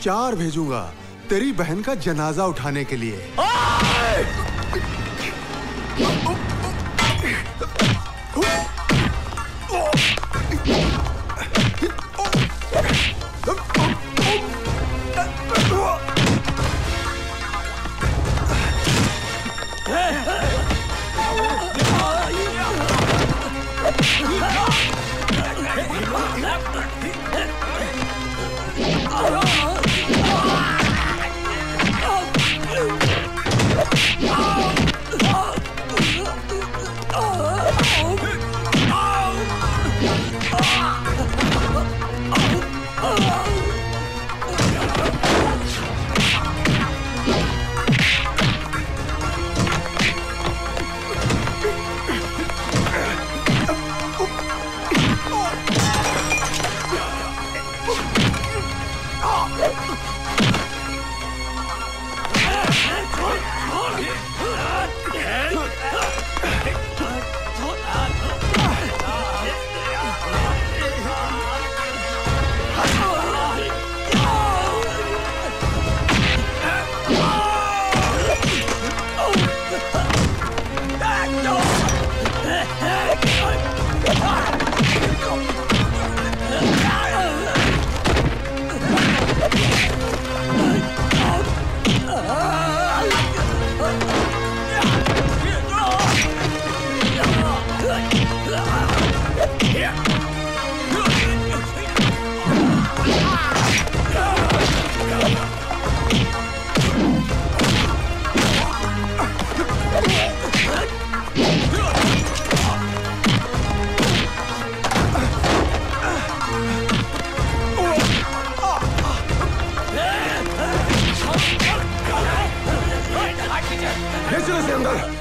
4 भेजूंगा तेरी बहन का जनाजा उठाने के लिए।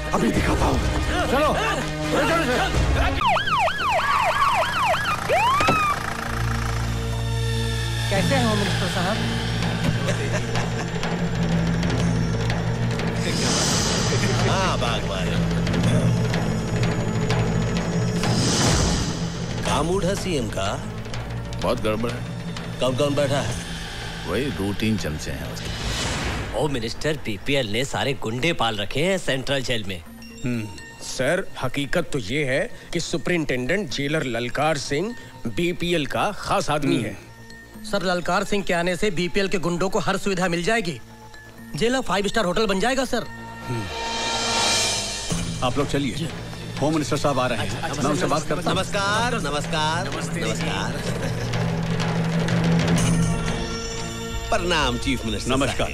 अभी दिखाता हूँ। चलो कैसे हैं होम मिनिस्टर साहब? हाँ बागवान, क्या मूड है सीएम का? बहुत गड़बड़ है। कौन कौन बैठा है? वही 2-3 चमचे हैं उसके। होम मिनिस्टर बीपीएल ने सारे गुंडे पाल रखे हैं सेंट्रल जेल में। सर हकीकत तो ये है कि सुपरिंटेंडेंट जेलर ललकार सिंह बीपीएल का खास आदमी है। सर ललकार सिंह के आने से बीपीएल के गुंडों को हर सुविधा मिल जाएगी। जेल 5 स्टार होटल बन जाएगा सर। आप लोग चलिए, होम मिनिस्टर साहब आ रहे हैं। मैं उनसे बात करता हूं। नमस्कार नमस्कार नमस्कार। प्रणाम चीफ मिनिस्टर। नमस्कार,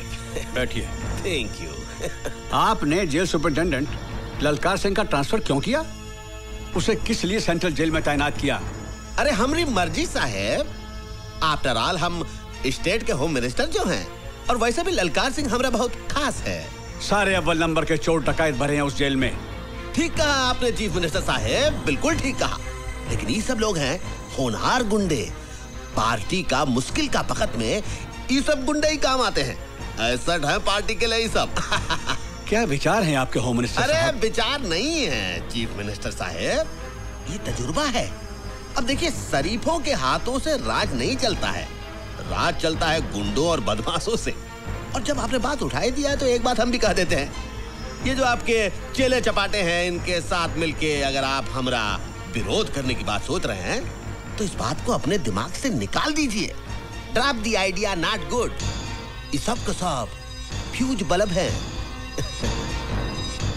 बैठिए। Thank you. आपने जेल सुपरिंटेंडेंट ललकार सिंह का ट्रांसफर क्यों किया? उसे किस लिए सेंट्रल जेल में तैनात किया? अरे हमारी मर्जी साहब। आफ्टर ऑल हम स्टेट के होम मिनिस्टर जो हैं, और वैसे भी ललकार सिंह हमारा बहुत खास है। सारे अव्वल नंबर के चोर डकैत भरे हैं उस जेल में। ठीक कहा आपने चीफ मिनिस्टर साहब, बिल्कुल ठीक कहा। लेकिन ये सब लोग हैं होनहार गुंडे। पार्टी का मुश्किल का वक्त में ये सब गुंडे ही काम आते हैं। ऐसा है पार्टी के लिए ये सब। क्या विचार हैं आपके होम मिनिस्टर अरे साहब? विचार नहीं है चीफ मिनिस्टर साहब, ये तजुर्बा है। अब देखिए, शरीफों के हाथों से राज नहीं चलता है, राज चलता है गुंडों और बदमाशों से। और जब आपने बात उठाई दिया है तो एक बात हम भी कह देते हैं, ये जो आपके चेले चपाटे हैं, इनके साथ मिलके अगर आप हमारा विरोध करने की बात सोच रहे हैं तो इस बात को अपने दिमाग से निकाल दीजिए। Drop the idea, not good. ये सब का सब फ्यूज बल्ब है।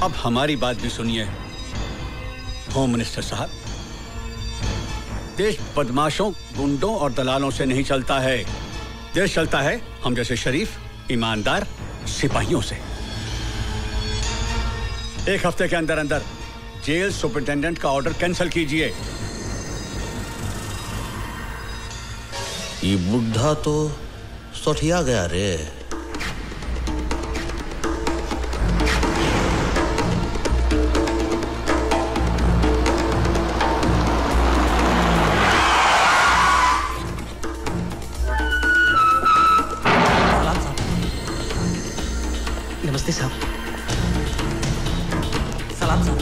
अब हमारी बात भी सुनिए होम मिनिस्टर साहब। देश बदमाशों, गुंडों और दलालों से नहीं चलता है। देश चलता है हम जैसे शरीफ, ईमानदार सिपाहियों से। एक हफ्ते के अंदर अंदर जेल सुपरिंटेंडेंट का ऑर्डर कैंसिल कीजिए। ये बुढ़ा तो सठिया गया रे। नमस्ते साहब। सलाम साहब।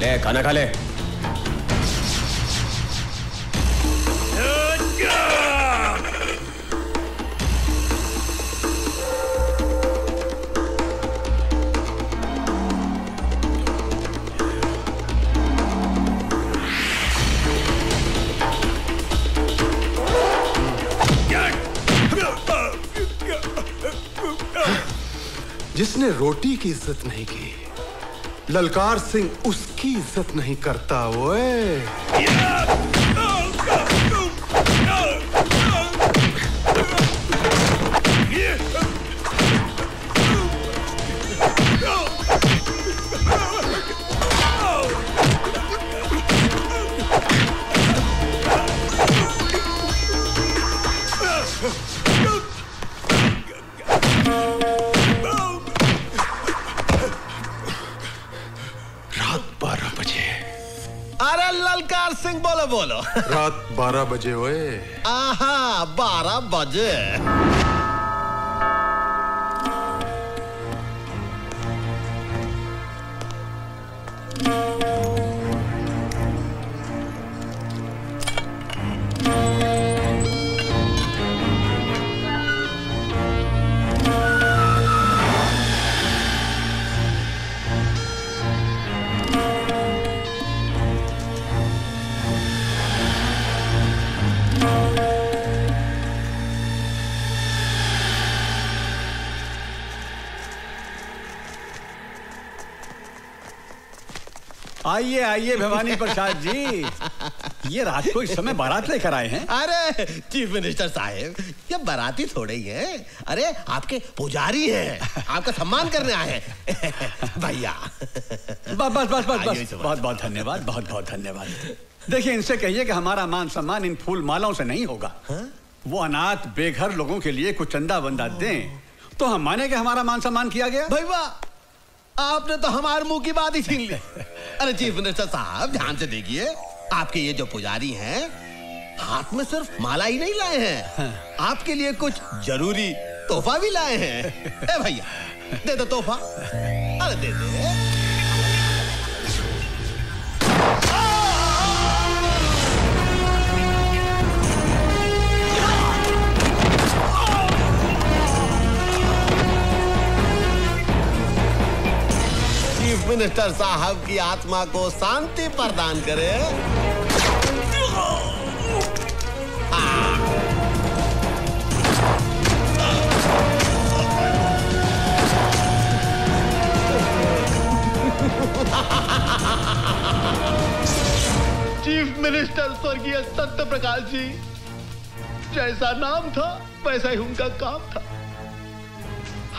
ले खाना खा ले। जिसने रोटी की इज्जत नहीं की, ललकार सिंह उसकी इज्जत नहीं करता। ओए ललकार सिंह बोलो बोलो। रात 12 बजे। ओए आहा 12 बजे। आइए आइए भवानी प्रसाद जी, ये रात को इस समय बारात लेकर आए हैं? अरे चीफ मिनिस्टर साहब, ये बाराती थोड़े ही हैं। अरे आपके पुजारी हैं, आपका सम्मान करने आए हैं भैया। बस बहुत बहुत धन्यवाद, बहुत बहुत धन्यवाद। देखिए इनसे कहिए कि हमारा मान सम्मान इन फूल मालाओं से नहीं होगा। वो अनाथ बेघर लोगों के लिए कुछ चंदा वंदा दें तो हम माने कि हमारा मान सम्मान किया गया। भैया आपने तो हमारे मुंह की बात ही छीन ली। अरे चीफ मिनिस्टर साहब ध्यान से देखिए, आपके ये जो पुजारी हैं हाथ में सिर्फ माला ही नहीं लाए हैं, आपके लिए कुछ जरूरी तोहफा भी लाए हैं। ए भैया दे दो तोहफा। अरे दे दे। चीफ मिनिस्टर साहब की आत्मा को शांति प्रदान करे। चीफ मिनिस्टर स्वर्गीय सत्य प्रकाश जी, जैसा नाम था वैसा ही उनका काम था।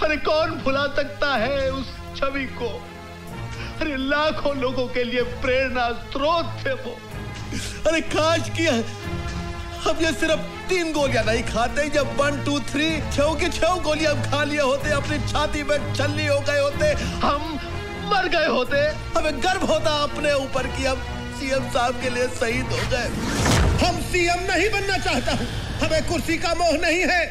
अरे कौन भुला सकता है उस छवि को। अरे लाखों लोगों के लिए प्रेरणा स्रोत थे वो। अरे काश की हम ये सिर्फ 3 गोलियां नहीं खाते, जब 1 2 3 6 की 6 गोलियां खा लिए होते, अपनी छाती में छल्ली हो गए होते, हम मर गए होते। हमें गर्व होता अपने ऊपर कि हम सीएम साहब के लिए शहीद हो गए। हम सीएम नहीं बनना चाहता हूं, हमें कुर्सी का मोह नहीं है।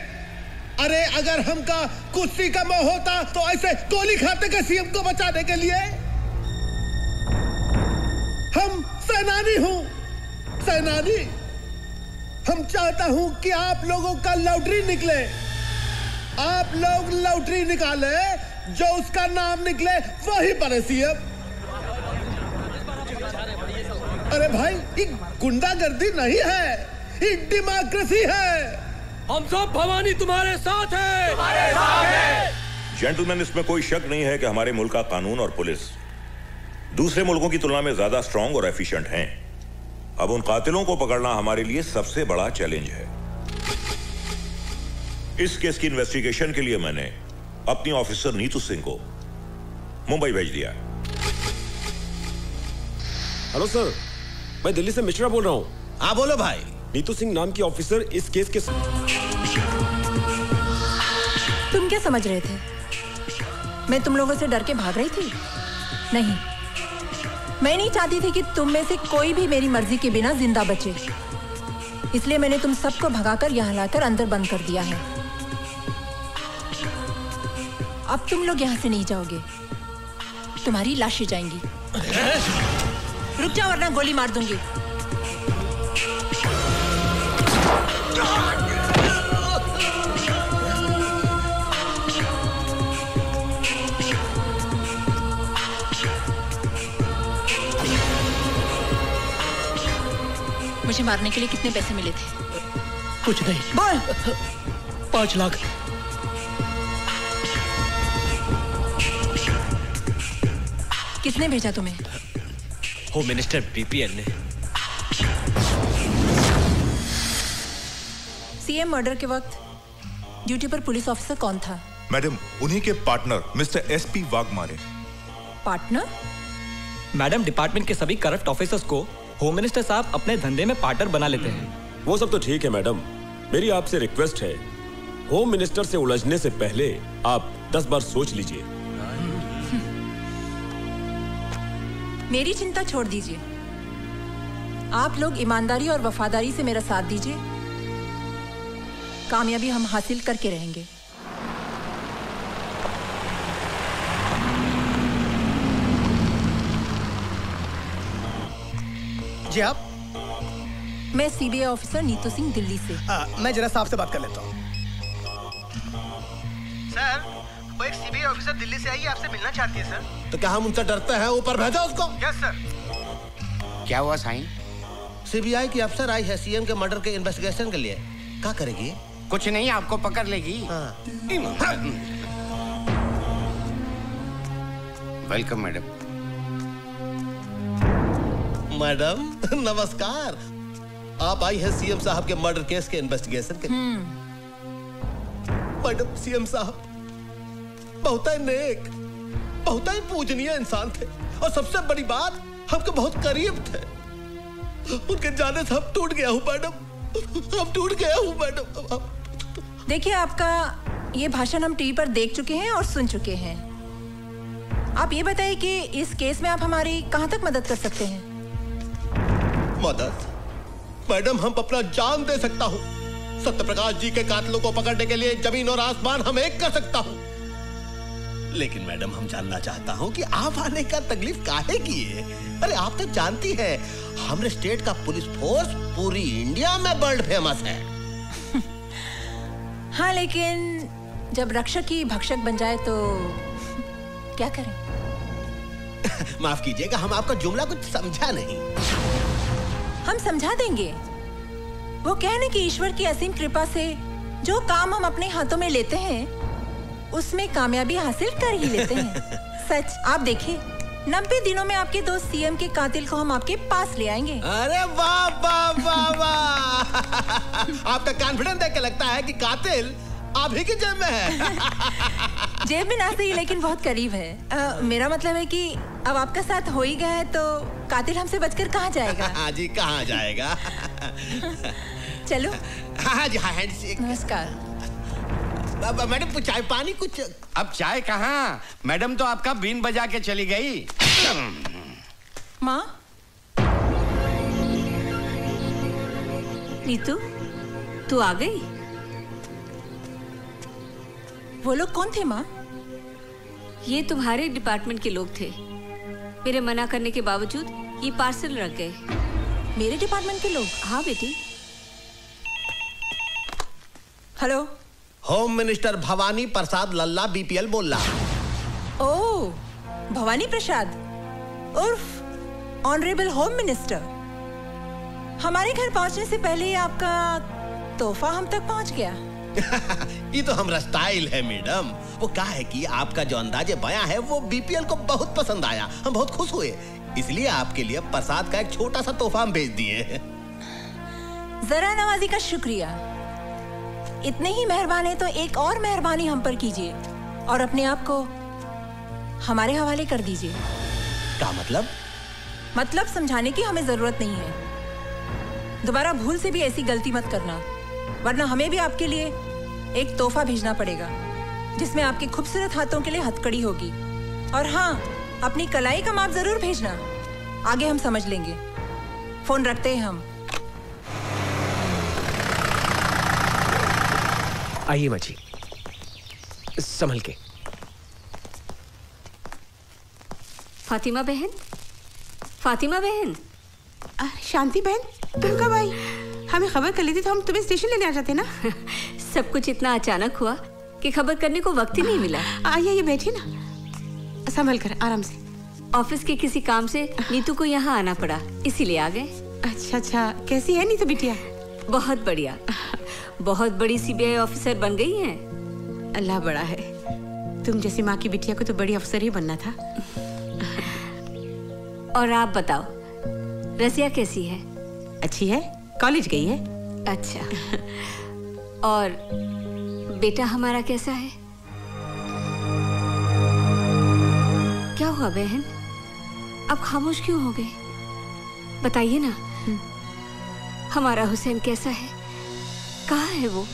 अरे अगर हमका कुर्सी का मोह होता तो ऐसे गोली खाते के सीएम को बचाने के लिए। हम सेनानी हूं, सेनानी। हम चाहता हूं कि आप लोगों का लॉटरी निकले, आप लोग लॉटरी निकाले, जो उसका नाम निकले वही बने सीएम। अरे भाई ये गुंडागर्दी नहीं है, ये डेमोक्रेसी है। हम सब भवानी तुम्हारे साथ है, तुम्हारे साथ है। जेंटलमैन, इसमें कोई शक नहीं है कि हमारे मुल्क का कानून और पुलिस दूसरे मुल्कों की तुलना में ज्यादा स्ट्रांग और एफिशिएंट हैं। अब उन कातिलों को पकड़ना हमारे लिए सबसे बड़ा चैलेंज है। इस केस की इन्वेस्टिगेशन के लिए मैंने अपनी ऑफिसर नीतू सिंह को मुंबई भेज दिया। हेलो सर, मैं दिल्ली से मिश्रा बोल रहा हूँ। हाँ बोलो भाई। नीतू सिंह नाम की ऑफिसर इस केस के। तुम क्या समझ रहे थे मैं तुम लोगों से डर के भाग रही थी? नहीं, मैं नहीं चाहती थी कि तुम में से कोई भी मेरी मर्जी के बिना जिंदा बचे, इसलिए मैंने तुम सबको भगाकर यहाँ लाकर अंदर बंद कर दिया है। अब तुम लोग यहाँ से नहीं जाओगे, तुम्हारी लाशें जाएंगी। रुक जाओ वरना गोली मार दूंगी। मुझे मारने के लिए कितने पैसे मिले थे? कुछ नहीं। बोल। 5 लाख। किसने भेजा तुम्हें? होम मिनिस्टर बीपीएल ने। सीएम मर्डर के वक्त ड्यूटी पर पुलिस ऑफिसर कौन था? मैडम, उन्हीं के partner mister SP Waghmare. Partner? Madam, department के सभी करप्ट ऑफिसर्स को होम मिनिस्टर साहब अपने धंधे में पार्टनर बना लेते हैं। वो सब तो ठीक है मैडम, मेरी आपसे रिक्वेस्ट है, होम मिनिस्टर से उलझने से पहले आप 10 बार सोच लीजिए। मेरी चिंता छोड़ दीजिए। आप लोग ईमानदारी और वफादारी से मेरा साथ दीजिए, कामयाबी हम हासिल करके रहेंगे। जी आप? मैं सीबीआई ऑफिसर नीतू सिंह, दिल्ली से। मैं जरा साहब से बात कर लेता हूँ। सर, वो एक सीबीआई ऑफिसर दिल्ली से आई है, आपसे मिलना चाहती है सर। तो क्या हम उनसे डरते हैं? ऊपर भेजा उसको। Yes sir. क्या हुआ साईं? सीबीआई की अफसर आई है सीएम के मर्डर के इन्वेस्टिगेशन के लिए। क्या करेगी? कुछ नहीं, आपको पकड़ लेगी। Welcome madam. मैडम नमस्कार। आप आई है सीएम साहब के मर्डर केस के इन्वेस्टिगेशन के लिए। मैडम, सीएम साहब बहुत ही नेक, बहुत ही पूजनीय इंसान थे और सबसे बड़ी बात, हमके बहुत करीब थे। उनके जाने से हम टूट गया हूँ मैडम, हम टूट गया हूँ मैडम। देखिए, आपका ये भाषण हम टीवी पर देख चुके हैं और सुन चुके हैं। आप ये बताइए कि इस केस में आप हमारी कहाँ तक मदद कर सकते हैं? मदद? मैडम, हम अपना जान दे सकता हूँ। सत्यप्रकाश जी के कातिलों को पकड़ने के लिए जमीन और आसमान हम एक कर सकता हूँ। लेकिन मैडम, हम जानना चाहता हूँ कि आप आने का तकलीफ काहे की है? अरे आप तो जानती है, हमारे स्टेट का पुलिस फोर्स पूरी इंडिया में वर्ल्ड फेमस है। हाँ, लेकिन जब रक्षक ही भक्षक बन जाए तो क्या करें? माफ कीजिएगा, हम आपका जुमला कुछ समझा नहीं। हम समझा देंगे। वो कहने कि ईश्वर की असीम कृपा से जो काम हम अपने हाथों में लेते हैं उसमें कामयाबी हासिल कर ही लेते हैं। सच, आप देखिए, 90 दिनों में आपके दोस्त सीएम के कातिल को हम आपके पास ले आएंगे। अरे वाह वाह वाह वाह! आपका कॉन्फिडेंस देख के लगता है कि कातिल आप ही की जेब में है। जेब में ना सही, लेकिन बहुत करीब है। मेरा मतलब है कि अब आपका साथ हो ही गया है तो कातिल हमसे बचकर कहाँ जाएगा? हाँ जी, कहाँ जाएगा? चलो। हाँ जी, हाँ हैंडशेक। नमस्कार। मैडम, कुछ चाय पानी कुछ? अब चाय कहाँ, मैडम तो आपका बीन बजा के चली गई। माँ? नीतू, तू आ गई? वो लोग कौन थे माँ? ये तुम्हारे डिपार्टमेंट के लोग थे। मेरे मना करने के बावजूद ये पार्सल रख गए। मेरे डिपार्टमेंट के लोग? हाँ बेटी। हेलो, होम मिनिस्टर भवानी प्रसाद लल्ला बीपीएल बोल रहा। ओह, भवानी प्रसाद उर्फ ऑनरेबल होम मिनिस्टर। हमारे घर पहुंचने से पहले ही आपका तोहफा हम तक पहुंच गया। ये तो हमारा स्टाइल है मैडम। वो क्या है कि आपका जो अंदाजे बयां है वो बीपीएल को बहुत पसंद आया, हम बहुत खुश हुए, इसलिए आपके लिए प्रसाद का एक छोटा सा तोहफा हम भेज दिए। जरा नवाजी का शुक्रिया। इतने ही मेहरबान है तो एक और मेहरबानी हम पर कीजिए और अपने आप को हमारे हवाले कर दीजिए। क्या मतलब? मतलब समझाने की हमें जरूरत नहीं है। दोबारा भूल से भी ऐसी गलती मत करना, वरना हमें भी आपके लिए एक तोहफा भेजना पड़ेगा जिसमें आपके खूबसूरत हाथों के लिए हथकड़ी होगी। और हाँ, अपनी कलाई का माप जरूर भेजना, आगे हम समझ लेंगे। फोन रखते हैं हम। आइए माँ जी, संभल के। फातिमा बहन, फातिमा बहन। शांति बहन, तुम कब आई? हमें खबर कर लेती तो हम तुम्हें स्टेशन लेने आ जाते ना। सब कुछ इतना अचानक हुआ कि खबर करने को वक्त ही नहीं मिला। आइए बैठिए ना, संभल कर, आराम से। ऑफिस के किसी काम से नीतू को यहाँ आना पड़ा, इसीलिए आ गए। अच्छा, कैसी है नीतू बिटिया? बहुत बढ़िया, बहुत बड़ी सीबीआई ऑफिसर बन गई हैं। अल्लाह बड़ा है, तुम जैसी माँ की बिटिया को तो बड़ी अफसर ही बनना था। और आप बताओ, रसिया कैसी है? अच्छी है, कॉलेज गई है। अच्छा, और बेटा हमारा कैसा है? क्या हुआ बहन, आप खामोश क्यों हो गए? बताइए ना, हमारा हुसैन कैसा है? कहाँ है वो?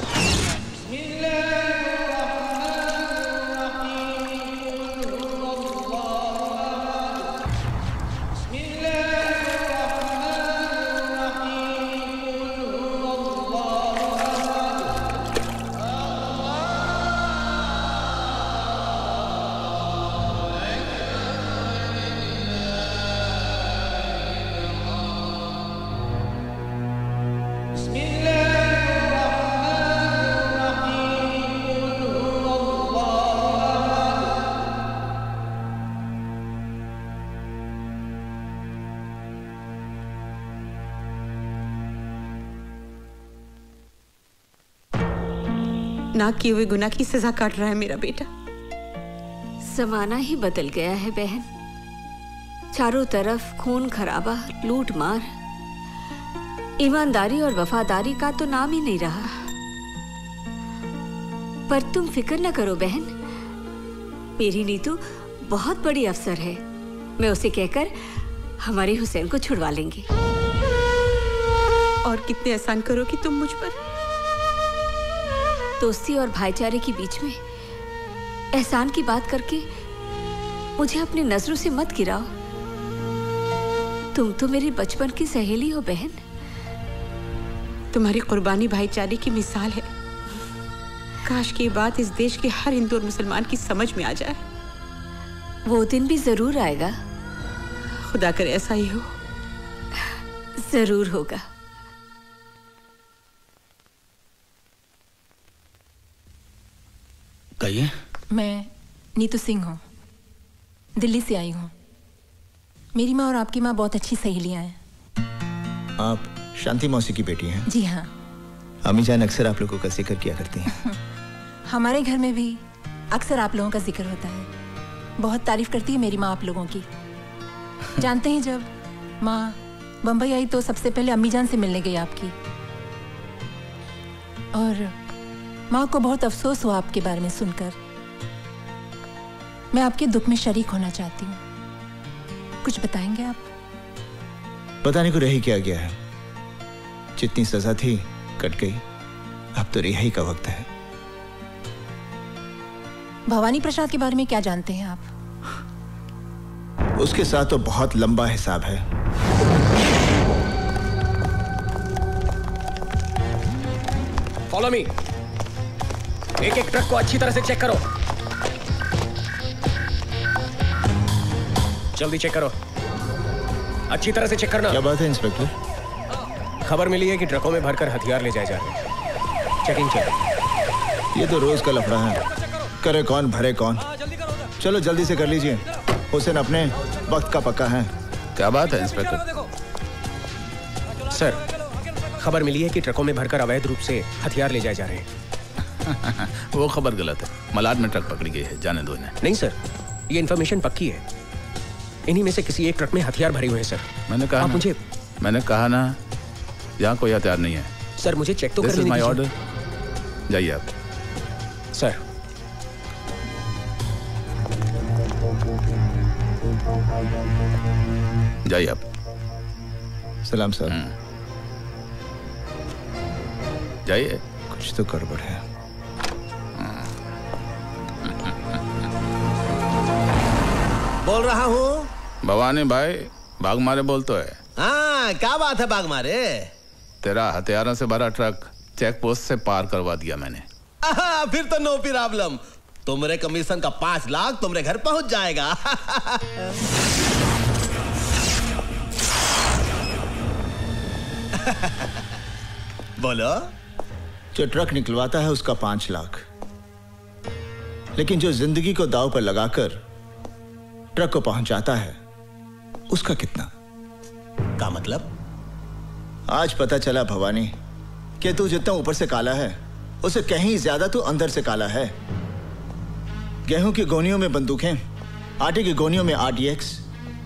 ना किए हुए गुनाह की सजा काट रहा है मेरा बेटा। जमाना ही बदल गया है बहन, चारों तरफ खून खराबा, लूट मार, ईमानदारी और वफादारी का तो नाम ही नहीं रहा। पर तुम फिक्र न करो बहन, मेरी नीतू बहुत बड़ी अफसर है। मैं उसे कहकर हमारे हुसैन को छुड़वा लेंगी। और कितने एहसान करोगी तुम मुझ पर। दोस्ती और भाईचारे के बीच में एहसान की बात करके मुझे अपनी नजरों से मत गिराओ। तुम तो मेरी बचपन की सहेली हो बहन। तुम्हारी कुर्बानी भाईचारे की मिसाल है। काश की बात इस देश के हर हिंदू और मुसलमान की समझ में आ जाए। वो दिन भी जरूर आएगा। खुदा करे ऐसा ही हो। जरूर होगा। कहिए। मैं नीतू सिंह हूँ, दिल्ली से आई हूँ। मेरी माँ और आपकी माँ बहुत अच्छी सहेलियाँ हैं। आप शांति मौसी की बेटी हैं? जी हाँ। अम्मी जान अक्सर आप लोगों का जिक्र किया करती हैं। हमारे घर में भी अक्सर आप लोगों का जिक्र होता है। बहुत तारीफ करती है मेरी माँ आप लोगों की। जानते हैं, जब माँ बम्बई आई तो सबसे पहले अम्मी जान से मिलने गई आपकी, और माँ को बहुत अफसोस हुआ आपके बारे में सुनकर। मैं आपके दुख में शरीक होना चाहती हूँ। कुछ बताएंगे आप? बताने को रह ही क्या गया है। जितनी सजा थी कट गई, अब तो रिहाई का वक्त है। भवानी प्रसाद के बारे में क्या जानते हैं आप? उसके साथ तो बहुत लंबा हिसाब है। Follow me. एक एक ट्रक को अच्छी तरह से चेक करो। जल्दी चेक करो, अच्छी तरह से चेक करना। क्या बात है इंस्पेक्टर? खबर मिली है कि ट्रकों में भरकर हथियार ले जाए जा रहे हैं। Checking check. ये तो रोज का लफड़ा है। करे कौन भरे कौन। चलो जल्दी से कर लीजिए। हुसैन अपने वक्त का पक्का है। क्या बात है इंस्पेक्टर? सर, खबर मिली है कि ट्रकों में भरकर अवैध रूप से हथियार ले जाए जा रहे हैं। वो खबर गलत है। मलाड में ट्रक पकड़ी गई है, जाने दो इन्हें। नहीं सर, ये इन्फॉर्मेशन पक्की है। इन्हीं में से किसी एक ट्रक में हथियार भरे हुए हैं सर। मैंने कहा ना, यहाँ कोई हथियार नहीं है। सर मुझे चेक तो करने दीजिए। This is my order. जाइए आप। सर, जाइए आप। सलाम सर। जाइए। कुछ तो गड़बड़ है। बोल रहा हूँ। भवानी भाई, भाग मारे बोल तो है। हाँ, क्या बात है भाग मारे? तेरा हथियारों से भरा ट्रक चेक पोस्ट से पार करवा दिया मैंने। फिर तो नो प्रॉब्लम। तुम्हारे कमीशन का 5 लाख तुम्हारे घर पहुंच जाएगा। बोलो। जो ट्रक निकलवाता है उसका 5 लाख, लेकिन जो जिंदगी को दांव पर लगाकर ट्रक को पहुंचाता है उसका कितना? का मतलब? आज पता चला भवानी कि तू जितना ऊपर से काला है उससे कहीं ज्यादा तू अंदर से काला है। गेहूं की गोनियों में बंदूकें, आटे की गोनियों में RDX,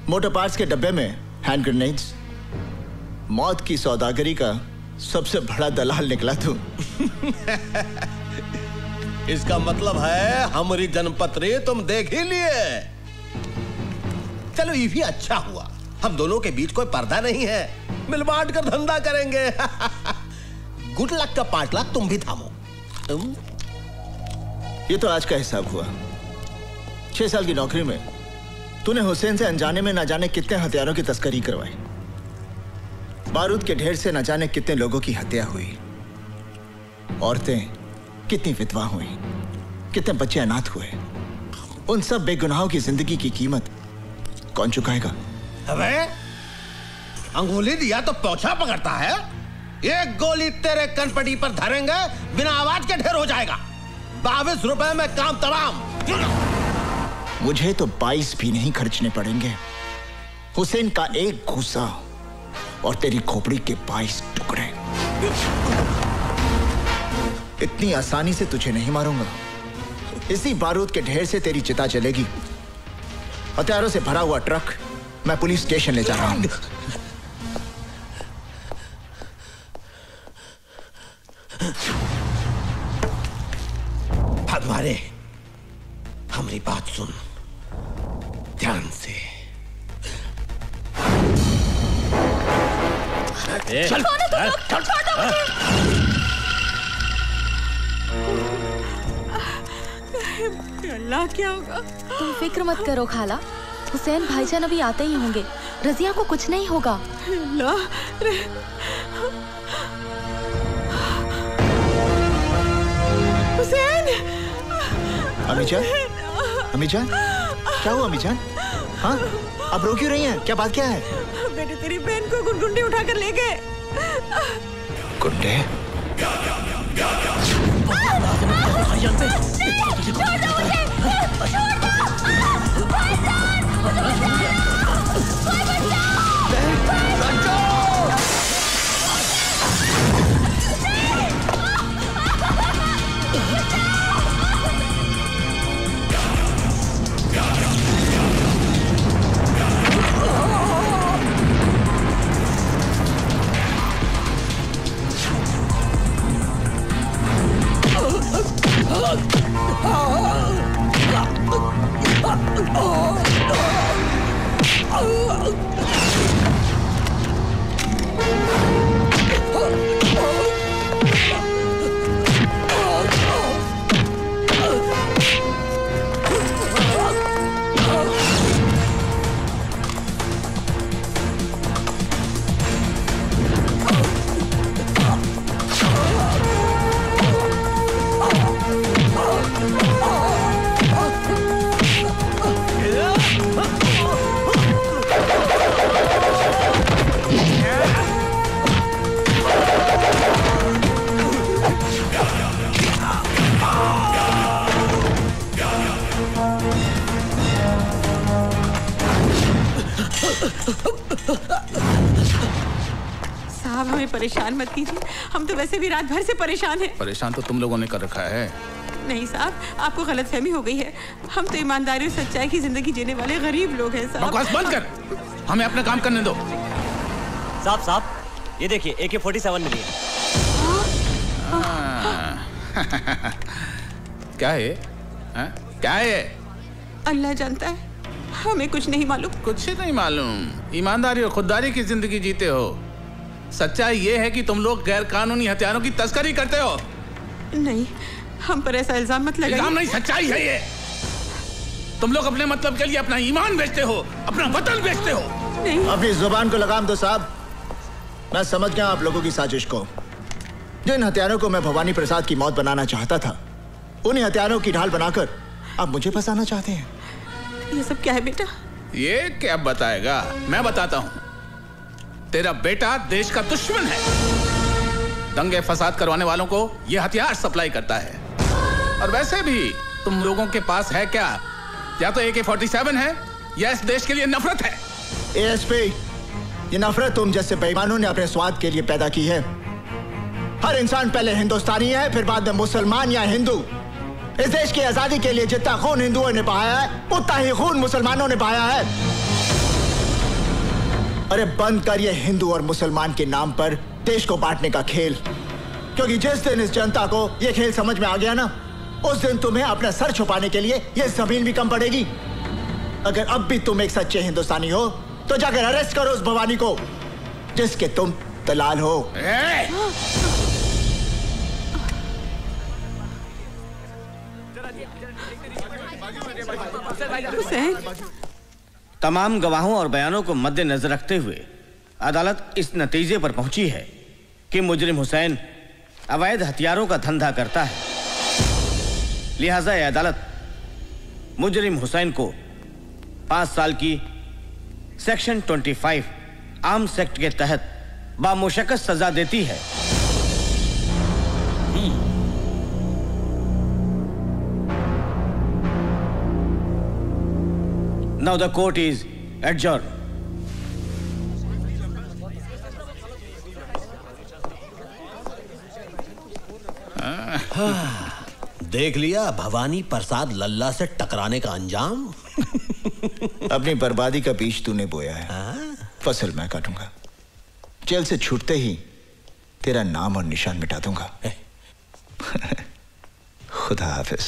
मोटर पार्ट्स के डब्बे में हैंड ग्रेनेड्स। मौत की सौदागरी का सबसे बड़ा दलाल निकला तू। इसका मतलब है हमारी जनपत्री तुम देख ही लिए। चलो ये भी अच्छा हुआ, हम दोनों के बीच कोई पर्दा नहीं है, मिल बांट कर धंधा करेंगे। गुड लक का 5 लाख तुम भी थामो। तुम ये तो आज का हिसाब हुआ। 6 साल की नौकरी में तूने हुसैन से अनजाने में ना जाने कितने हथियारों की तस्करी करवाई, बारूद के ढेर से न जाने कितने लोगों की हत्या हुई, औरतें कितनी विधवा हुई, कितने बच्चे अनाथ हुए। उन सब बेगुनाहों की जिंदगी की कीमत कौन चुकाएगा? अबे अंगुली दिया तो पोछा पकड़ता है। एक गोली तेरे कनपटी पर धरेंगे, बिना आवाज के ढेर हो जाएगा। 22 रुपए में काम तमाम। मुझे तो 22 भी नहीं खर्चने पड़ेंगे। हुसैन का एक घूसा और तेरी खोपड़ी के 22 टुकड़े। इतनी आसानी से तुझे नहीं मारूंगा। इसी बारूद के ढेर से तेरी चिता चलेगी। हथियारों से भरा हुआ ट्रक मैं पुलिस स्टेशन ले जा रहा हूं। भगवाने, हमारी बात सुन ध्यान से। चल, अल्लाह क्या होगा? तुम फिक्र मत करो खाला, हुसैन भाईजान अभी आते ही होंगे। रजिया को कुछ नहीं होगा। हुसैन! अमीजान, अमीजान, क्या हुआ अमीजान? हाँ, अब रो क्यों रही हैं? क्या बात क्या है? बेटे तेरी बहन को गुंडे उठाकर ले गए। गुंडे? साहब हमें परेशान मत कीजिए, हम तो वैसे भी रात भर से परेशान हैं। परेशान तो तुम लोगों ने कर रखा है। नहीं साहब, आपको गलतफहमी हो गई है। हम तो ईमानदारी और सच्चाई की जिंदगी जीने वाले गरीब लोग हैं साहब। बकवास बंद कर, हमें अपना काम करने दो। साहब ये देखिए AK-47 मिली है। क्या है? क्या है? अल्लाह जानता है, हमें कुछ नहीं मालूम। कुछ नहीं मालूम? ईमानदारी और खुददारी की जिंदगी जीते हो। सच्चाई ये है कि तुम लोग गैर कानूनी हथियारों की तस्करी करते हो। नहीं, हम पर ऐसा इल्जाम मत लगाइए। इल्जाम नहीं, सच्चाई है ये। तुम लोग अपने मतलब के लिए अपना ईमान बेचते हो, अपना वतन बेचते हो। नहीं। अपनी जुबान को लगाम दो साहब। मैं समझ गया आप लोगों की साजिश को। जिन हथियारों को मैं भवानी प्रसाद की मौत बनाना चाहता था, उन्हीं हथियारों की ढाल बनाकर आप मुझे फंसाना चाहते हैं। ये सब क्या है बेटा? ये क्या बताएगा? मैं बताता हूँ। तेरा बेटा देश का दुश्मन है। दंगे फसाद करवाने वालों को यह हथियार सप्लाई करता है। और वैसे भी तुम लोगों के पास है क्या? या तो AK-47 है या इस देश के लिए नफरत है। ASP, ये नफरत तुम जैसे बेईमानों ने अपने स्वाद के लिए पैदा की है। हर इंसान पहले हिंदुस्तानी है, फिर बाद में मुसलमान या हिंदू। इस देश की आजादी के लिए जितना खून हिंदुओं ने बहाया है, उतना ही खून मुसलमानों ने बहाया है। अरे बंद कर ये हिंदू और मुसलमान के नाम पर देश को बांटने का खेल। क्योंकि जिस दिन इस जनता को ये खेल समझ में आ गया ना, उस दिन तुम्हें अपना सर छुपाने के लिए ये जमीन भी कम पड़ेगी। अगर अब भी तुम एक सच्चे हिंदुस्तानी हो तो जाकर अरेस्ट करो उस भवानी को जिसके तुम दलाल हो। तमाम गवाहों और बयानों को मद्देनजर रखते हुए अदालत इस नतीजे पर पहुंची है कि मुजरिम हुसैन अवैध हथियारों का धंधा करता है। लिहाजा यह अदालत मुजरिम हुसैन को 5 साल की सेक्शन 25 आर्म्स एक्ट के तहत बामुशक्कत सजा देती है। Now the court is adjourned. देख लिया भवानी प्रसाद लल्ला से टकराने का अंजाम। अपनी बर्बादी का बीज तूने बोया है, फसल मैं काटूंगा। जेल से छूटते ही तेरा नाम और निशान मिटा दूंगा। खुदा हाफिज।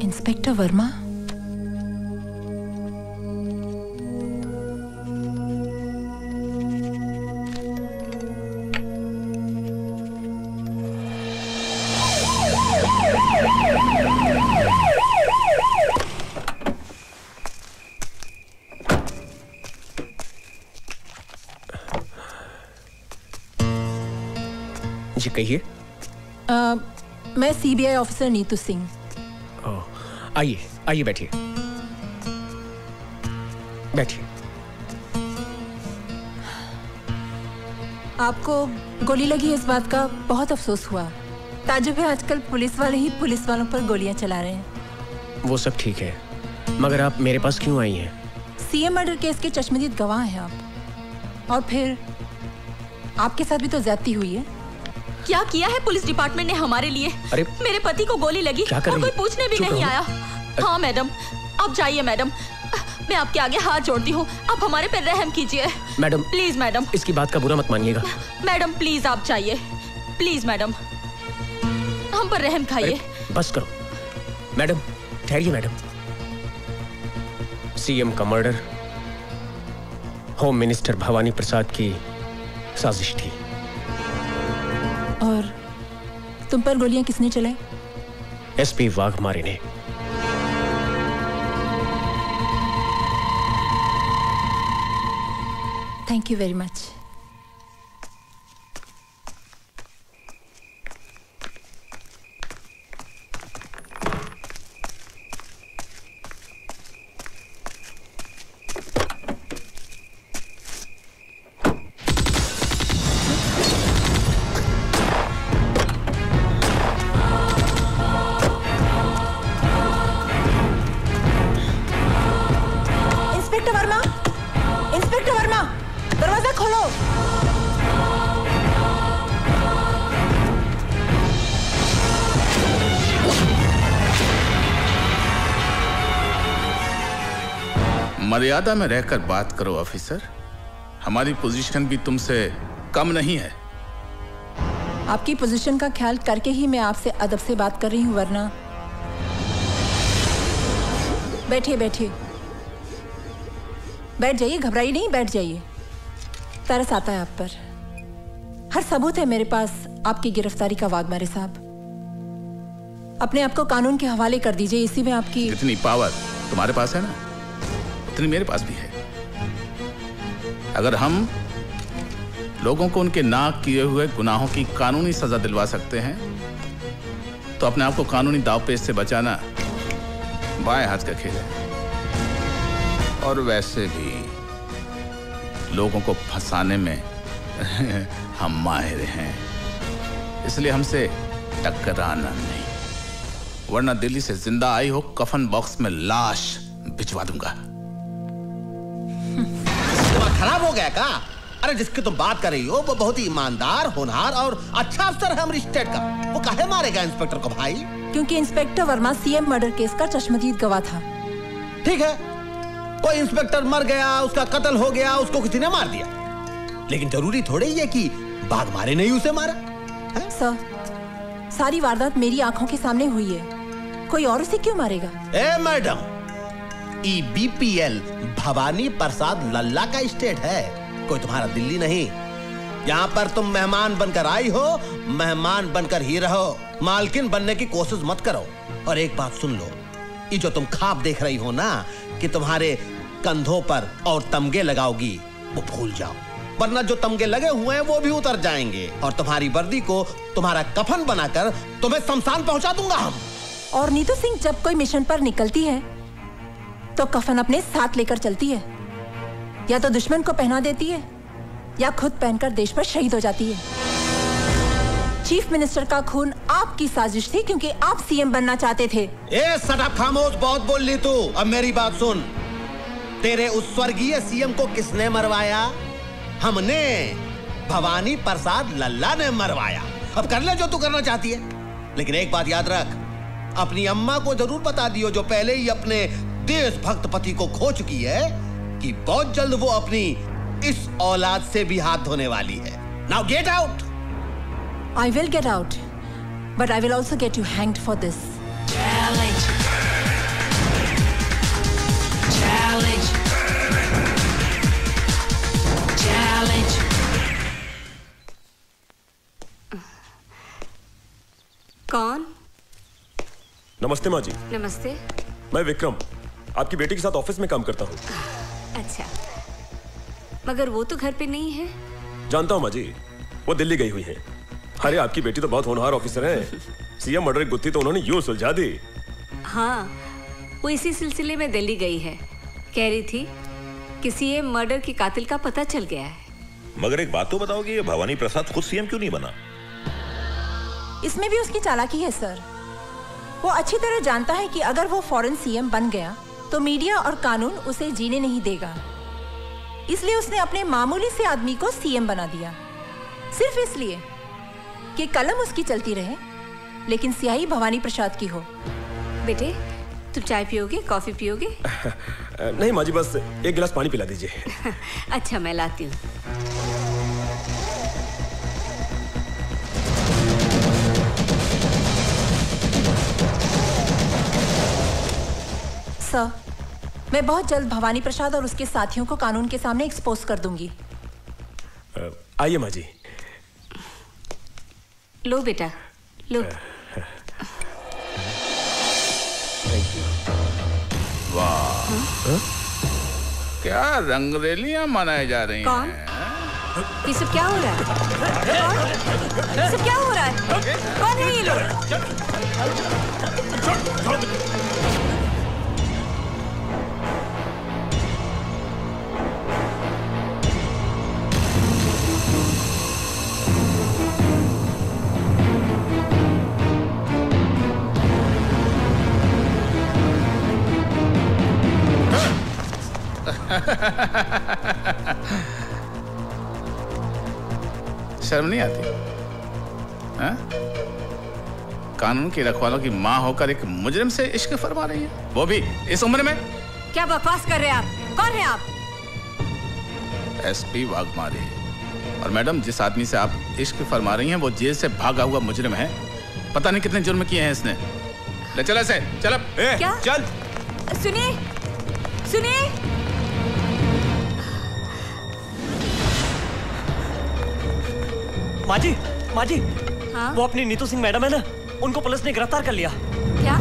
इंस्पेक्टर वर्मा, जी कहिए। मैं CBI ऑफिसर नीतू सिंह। आइए आइए, बैठिए बैठिए। आपको गोली लगी इस बात का बहुत अफसोस हुआ। ताजुब है, आजकल पुलिस वाले ही पुलिस वालों पर गोलियां चला रहे हैं। वो सब ठीक है, मगर आप मेरे पास क्यों आई हैं? CM मर्डर केस के चश्मदीद गवाह हैं आप। और फिर आपके साथ भी तो ज्यादती हुई है। क्या किया है पुलिस डिपार्टमेंट ने हमारे लिए? अरे मेरे पति को गोली लगी और कोई पूछने भी नहीं आया। हाँ मैडम, आप जाइए मैडम, मैं आपके आगे हाथ जोड़ती हूँ, आप हमारे पे रहम कीजिए। मैडम प्लीज मैडम, इसकी बात का बुरा मत मानिएगा। मैडम प्लीज आप जाइए, प्लीज मैडम, हम पर रहम खाइए। बस करो मैडम, ठहरिए मैडम। CM का मर्डर होम मिनिस्टर भवानी प्रसाद की साजिश थी। और तुम पर गोलियां किसने चलाई? SP वाघमारे ने। Thank you very much. Inspector Verma, दरवाजा खोलो। मर्यादा में रहकर बात करो ऑफिसर, हमारी पोजीशन भी तुमसे कम नहीं है। आपकी पोजीशन का ख्याल करके ही मैं आपसे अदब से बात कर रही हूँ, वरना। बैठिए बैठिए, बैठ जाइए, घबराइए नहीं, बैठ जाइए। तरस आता है आप पर। हर सबूत है मेरे पास आपकी गिरफ्तारी का, वाघमारे साहब। अपने आप को कानून के हवाले कर दीजिए, इसी में आपकी इतनी पावर तुम्हारे पास है ना, उतनी मेरे पास भी है। अगर हम लोगों को उनके नाक किए हुए गुनाहों की कानूनी सजा दिलवा सकते हैं, तो अपने आप को कानूनी दावपेच से बचाना बाएं हाथ का खेल है, और वैसे भी लोगों को फंसाने में हम माहिर हैं, इसलिए हमसे टकराना नहीं, वरना दिल्ली से जिंदा आई हो कफन बॉक्स में लाश भिजवा दूंगा। दिमाग खराब हो गया का? अरे जिसकी तुम बात कर रही हो वो बहुत ही ईमानदार, होनहार और अच्छा अफसर है हमारी स्टेट का। वो काहे मारेगा इंस्पेक्टर को भाई? क्योंकि inspector Verma CM murder case का चश्मदीद गवाह था। ठीक है, कोई इंस्पेक्टर मर गया, उसका कत्ल हो गया, उसको किसी ने मार दिया, लेकिन जरूरी थोड़े ही है कि वाघमारे ने ही उसे मारा। सर, सारी वारदात मेरी आंखों के सामने हुई है, कोई और उसे क्यों मारेगा? ए मैडम, BPL भवानी प्रसाद लल्ला का स्टेट है, कोई तुम्हारा दिल्ली नहीं। यहाँ पर तुम मेहमान बनकर आई हो, मेहमान बनकर ही रहो, मालकिन बनने की कोशिश मत करो। और एक बात सुन लो, ये जो तुम ख्वाब देख रही हो ना कि तुम्हारे कंधों पर और तमगे लगाओगी, वो भूल जाओ, वरना जो तमगे लगे हुए हैं वो भी उतर जाएंगे और तुम्हारी वर्दी को तुम्हारा कफन बनाकर तुम्हें शमशान पहुंचा दूंगा हम। और नीतू सिंह जब कोई मिशन पर निकलती है तो कफन अपने साथ लेकर चलती है, या तो दुश्मन को पहना देती है या खुद पहनकर देश पर शहीद हो जाती है। चीफ मिनिस्टर का खून आपकी साजिश थी क्योंकि आप सीएम बनना चाहते थे। ए सटअप, खामोश, बहुत बोल ली तू। अब मेरी बात सुन, तेरे उस स्वर्गीय सीएम को किसने मरवाया? हमने, भवानी प्रसाद लल्ला ने मरवाया। अब कर ले जो तू करना चाहती है, लेकिन एक बात याद रख, अपनी अम्मा को जरूर बता दियो जो पहले ही अपने देशभक्त पति को खो चुकी है कि बहुत जल्द वो अपनी इस औलाद से भी हाथ धोने वाली है। Now get out. I will get out, but I will also get you hanged for this. Challenge. Challenge. Challenge. कौन? नमस्ते माँ जी। नमस्ते। मैं विक्रम, आपकी बेटी के साथ ऑफिस में काम करता हूँ। अच्छा, मगर वो तो घर पे नहीं है। जानता हूँ माँ जी, वो दिल्ली गई हुई है। अरे आपकी बेटी तो बहुत होनहार ऑफिसर है, सीएम मर्डर की गुत्थी तो उन्होंने यूं सुलझा दी। हाँ, वो इसी सिलसिले में दिल्ली गई है, कह रही थी कि सीएम मर्डर के कातिल का पता चल गया है। मगर एक बात तो बताओ कि ये भवानी प्रसाद खुद सीएम क्यों नहीं बना? इसमें भी उसकी चालाकी है सर। वो अच्छी तरह जानता है कि अगर वो फौरन सीएम बन गया तो मीडिया और कानून उसे जीने नहीं देगा, इसलिए उसने अपने मामूली से आदमी को सीएम बना दिया, सिर्फ इसलिए कि कलम उसकी चलती रहे लेकिन स्याही भवानी प्रसाद की हो। बेटे, तुम चाय पियोगे, कॉफी पियोगे? नहीं माँ जी, बस एक गिलास पानी पिला दीजिए। अच्छा, मैं लाती हूँ। सर, मैं बहुत जल्द भवानी प्रसाद और उसके साथियों को कानून के सामने एक्सपोज कर दूंगी। आइए माँ जी। लो बेटा, लो। वाह, क्या रंगरेलियां मनाई जा रही हैं? कौन? ये सब क्या हो रहा है? कौन? ये सब क्या हो रहा है? कौन है ये लोग? शर्म नहीं आती? हाँ? कानून की रखवालों की माँ होकर एक मुजरिम से इश्क फरमा रही है, वो भी इस उम्र में। क्या बकवास कर रहे हैं आप? कौन है आप? SP वाघमारे। और मैडम, जिस आदमी से आप इश्क फरमा रही हैं वो जेल से भागा हुआ मुजरिम है, पता नहीं कितने जुर्म किए हैं इसने। ले चल ऐसे, चल अब। क्या? चल। सुनिए, सुनिए। माँ जी, माँ जी, हाँ? वो अपनी नीतू सिंह मैडम है ना, उनको पुलिस ने गिरफ्तार कर लिया। क्या?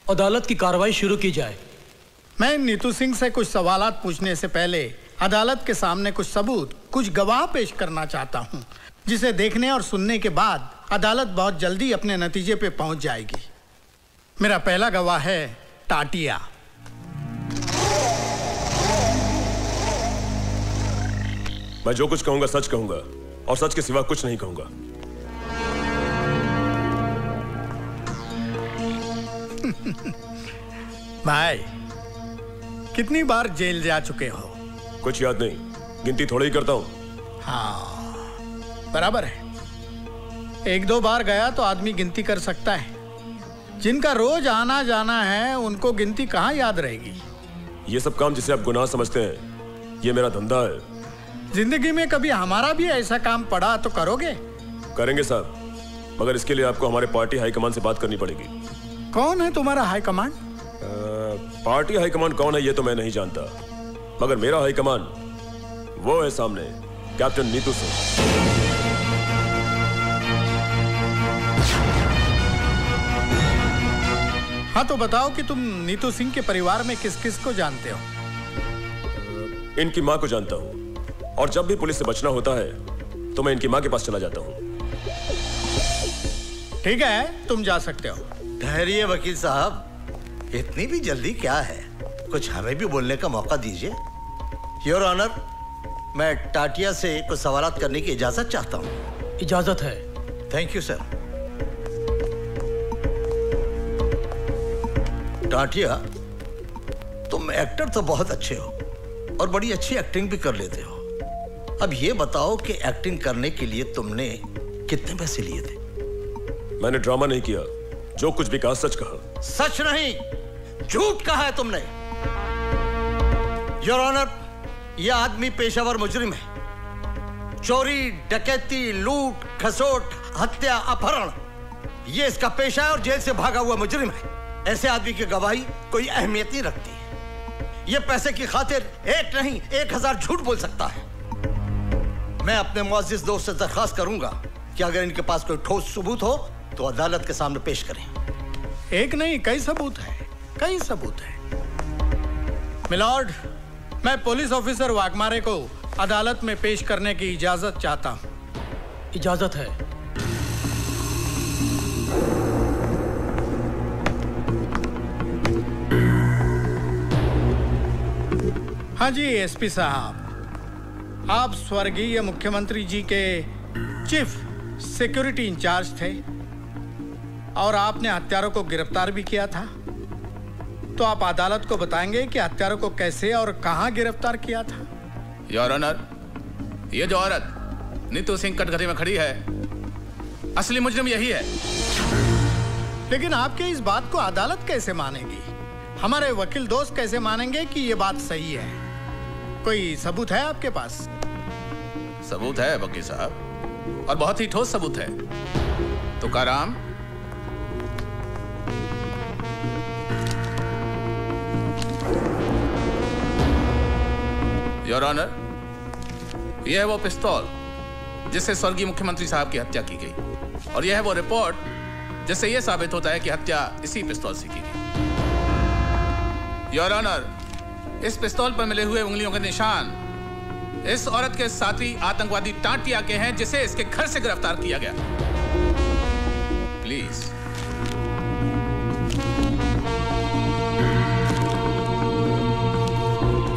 अदालत की कार्रवाई शुरू की जाए। मैं नीतू सिंह से कुछ सवालात पूछने से पहले अदालत के सामने कुछ सबूत, कुछ गवाह पेश करना चाहता हूं, जिसे देखने और सुनने के बाद अदालत बहुत जल्दी अपने नतीजे पे पहुंच जाएगी। मेरा पहला गवाह है टाटिया। मैं जो कुछ कहूंगा सच कहूंगा और सच के सिवा कुछ नहीं कहूंगा। भाई, कितनी बार जेल जा चुके हो? कुछ याद नहीं, गिनती थोड़ी ही करता हूं। हाँ, बराबर है। 1-2 बार गया तो आदमी गिनती कर सकता है। जिनका रोज आना जाना है उनको गिनती कहाँ याद रहेगी? ये सब काम जिसे आप गुनाह समझते हैं, ये मेरा धंधा है। जिंदगी में कभी हमारा भी ऐसा काम पड़ा तो करोगे? करेंगे साहब, मगर इसके लिए आपको हमारे पार्टी हाईकमान से बात करनी पड़ेगी। कौन है तुम्हारा हाईकमान? पार्टी हाईकमान कौन है ये तो मैं नहीं जानता, मगर मेरा हाईकमान वो है सामने, कैप्टन नीतू सिंह। हाँ तो बताओ कि तुम नीतू सिंह के परिवार में किस किस को जानते हो? इनकी माँ को जानता हूँ, और जब भी पुलिस से बचना होता है तो मैं इनकी माँ के पास चला जाता हूँ। ठीक है, तुम जा सकते हो। ठहरिए वकील साहब, इतनी भी जल्दी क्या है? कुछ हमें भी बोलने का मौका दीजिए। योर ऑनर, मैं टाटिया से कुछ सवालात करने की इजाजत चाहता हूँ। इजाजत है। Thank you sir. टाटिया, तुम एक्टर तो बहुत अच्छे हो और बड़ी अच्छी एक्टिंग भी कर लेते हो। अब ये बताओ कि एक्टिंग करने के लिए तुमने कितने पैसे लिए थे? मैंने ड्रामा नहीं किया, जो कुछ भी कहा सच कहा। सच नहीं, झूठ कहा है तुमने। योर ऑनर, यह आदमी पेशावर मुजरिम है। चोरी, डकैती, लूट, खसोट, हत्या, अपहरण, यह इसका पेशा है और जेल से भागा हुआ मुजरिम है। ऐसे आदमी की गवाही कोई अहमियत नहीं रखती है। यह पैसे की खातिर एक नहीं 1000 झूठ बोल सकता है। मैं अपने मुअज़्ज़िज़ दोस्त से दरख्वास्त करूंगा कि अगर इनके पास कोई ठोस सबूत हो तो अदालत के सामने पेश करें। एक नहीं, कई सबूत है, कई सबूत है। मिलॉर्ड, मैं पुलिस ऑफिसर वाघमारे को अदालत में पेश करने की इजाजत चाहता हूं। इजाजत है। हाँ जी एसपी साहब, आप स्वर्गीय मुख्यमंत्री जी के चीफ सिक्योरिटी इंचार्ज थे और आपने हत्यारों को गिरफ्तार भी किया था। तो आप अदालत को बताएंगे कि हत्यारों को कैसे और कहां गिरफ्तार किया था? योर ऑनर, ये जो औरत नीतू सिंह कटघरे में खड़ी है, असली मुजरिम यही है। लेकिन आपके इस बात को अदालत कैसे मानेगी? हमारे वकील दोस्त कैसे मानेंगे कि ये बात सही है? कोई सबूत है आपके पास? सबूत है वकील साहब, और बहुत ही ठोस सबूत है। तुकाराम, योर ऑनर, यह है वो पिस्तौल जिससे स्वर्गीय मुख्यमंत्री साहब की हत्या की गई, और यह है वो रिपोर्ट जिससे यह साबित होता है कि हत्या इसी पिस्तौल से की गई। योर ऑनर, इस पिस्तौल पर मिले हुए उंगलियों के निशान इस औरत के साथी आतंकवादी टाटिया के हैं, जिसे इसके घर से गिरफ्तार किया गया। प्लीज।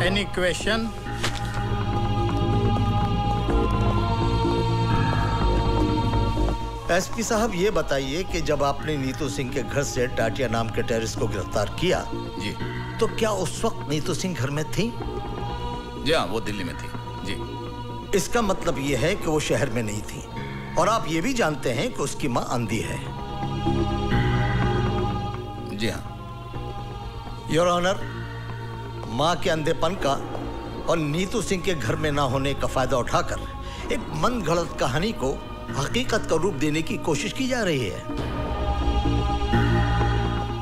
Any question? एसपी साहब, ये बताइए कि जब आपने नीतू सिंह के घर से टाटिया नाम के टेररिस्ट को गिरफ्तार किया जी, तो क्या उस वक्त नीतू सिंह घर में थी? जी हाँ, वो दिल्ली में थी। जी। इसका मतलब ये है कि वो शहर में नहीं थी, और आप ये भी जानते हैं कि उसकी मां अंधी है। जी हाँ। योर ऑनर, मां के अंधेपन का और नीतू सिंह के घर में ना होने का फायदा उठाकर एक मन गढ़ंत कहानी को हकीकत का रूप देने की कोशिश की जा रही है।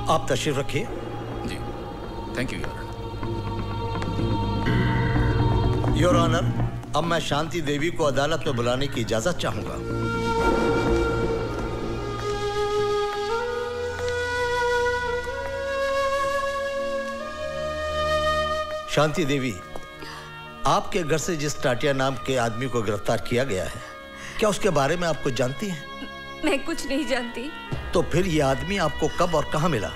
आप तशरीफ रखिए। जी, थैंक यू योर ऑनर। अब मैं शांति देवी को अदालत में बुलाने की इजाजत चाहूंगा। शांति देवी, आपके घर से जिस टाटिया नाम के आदमी को गिरफ्तार किया गया है, क्या उसके बारे में आप कुछ जानती हैं? मैं कुछ नहीं जानती। तो फिर यह आदमी आपको कब और कहां मिला?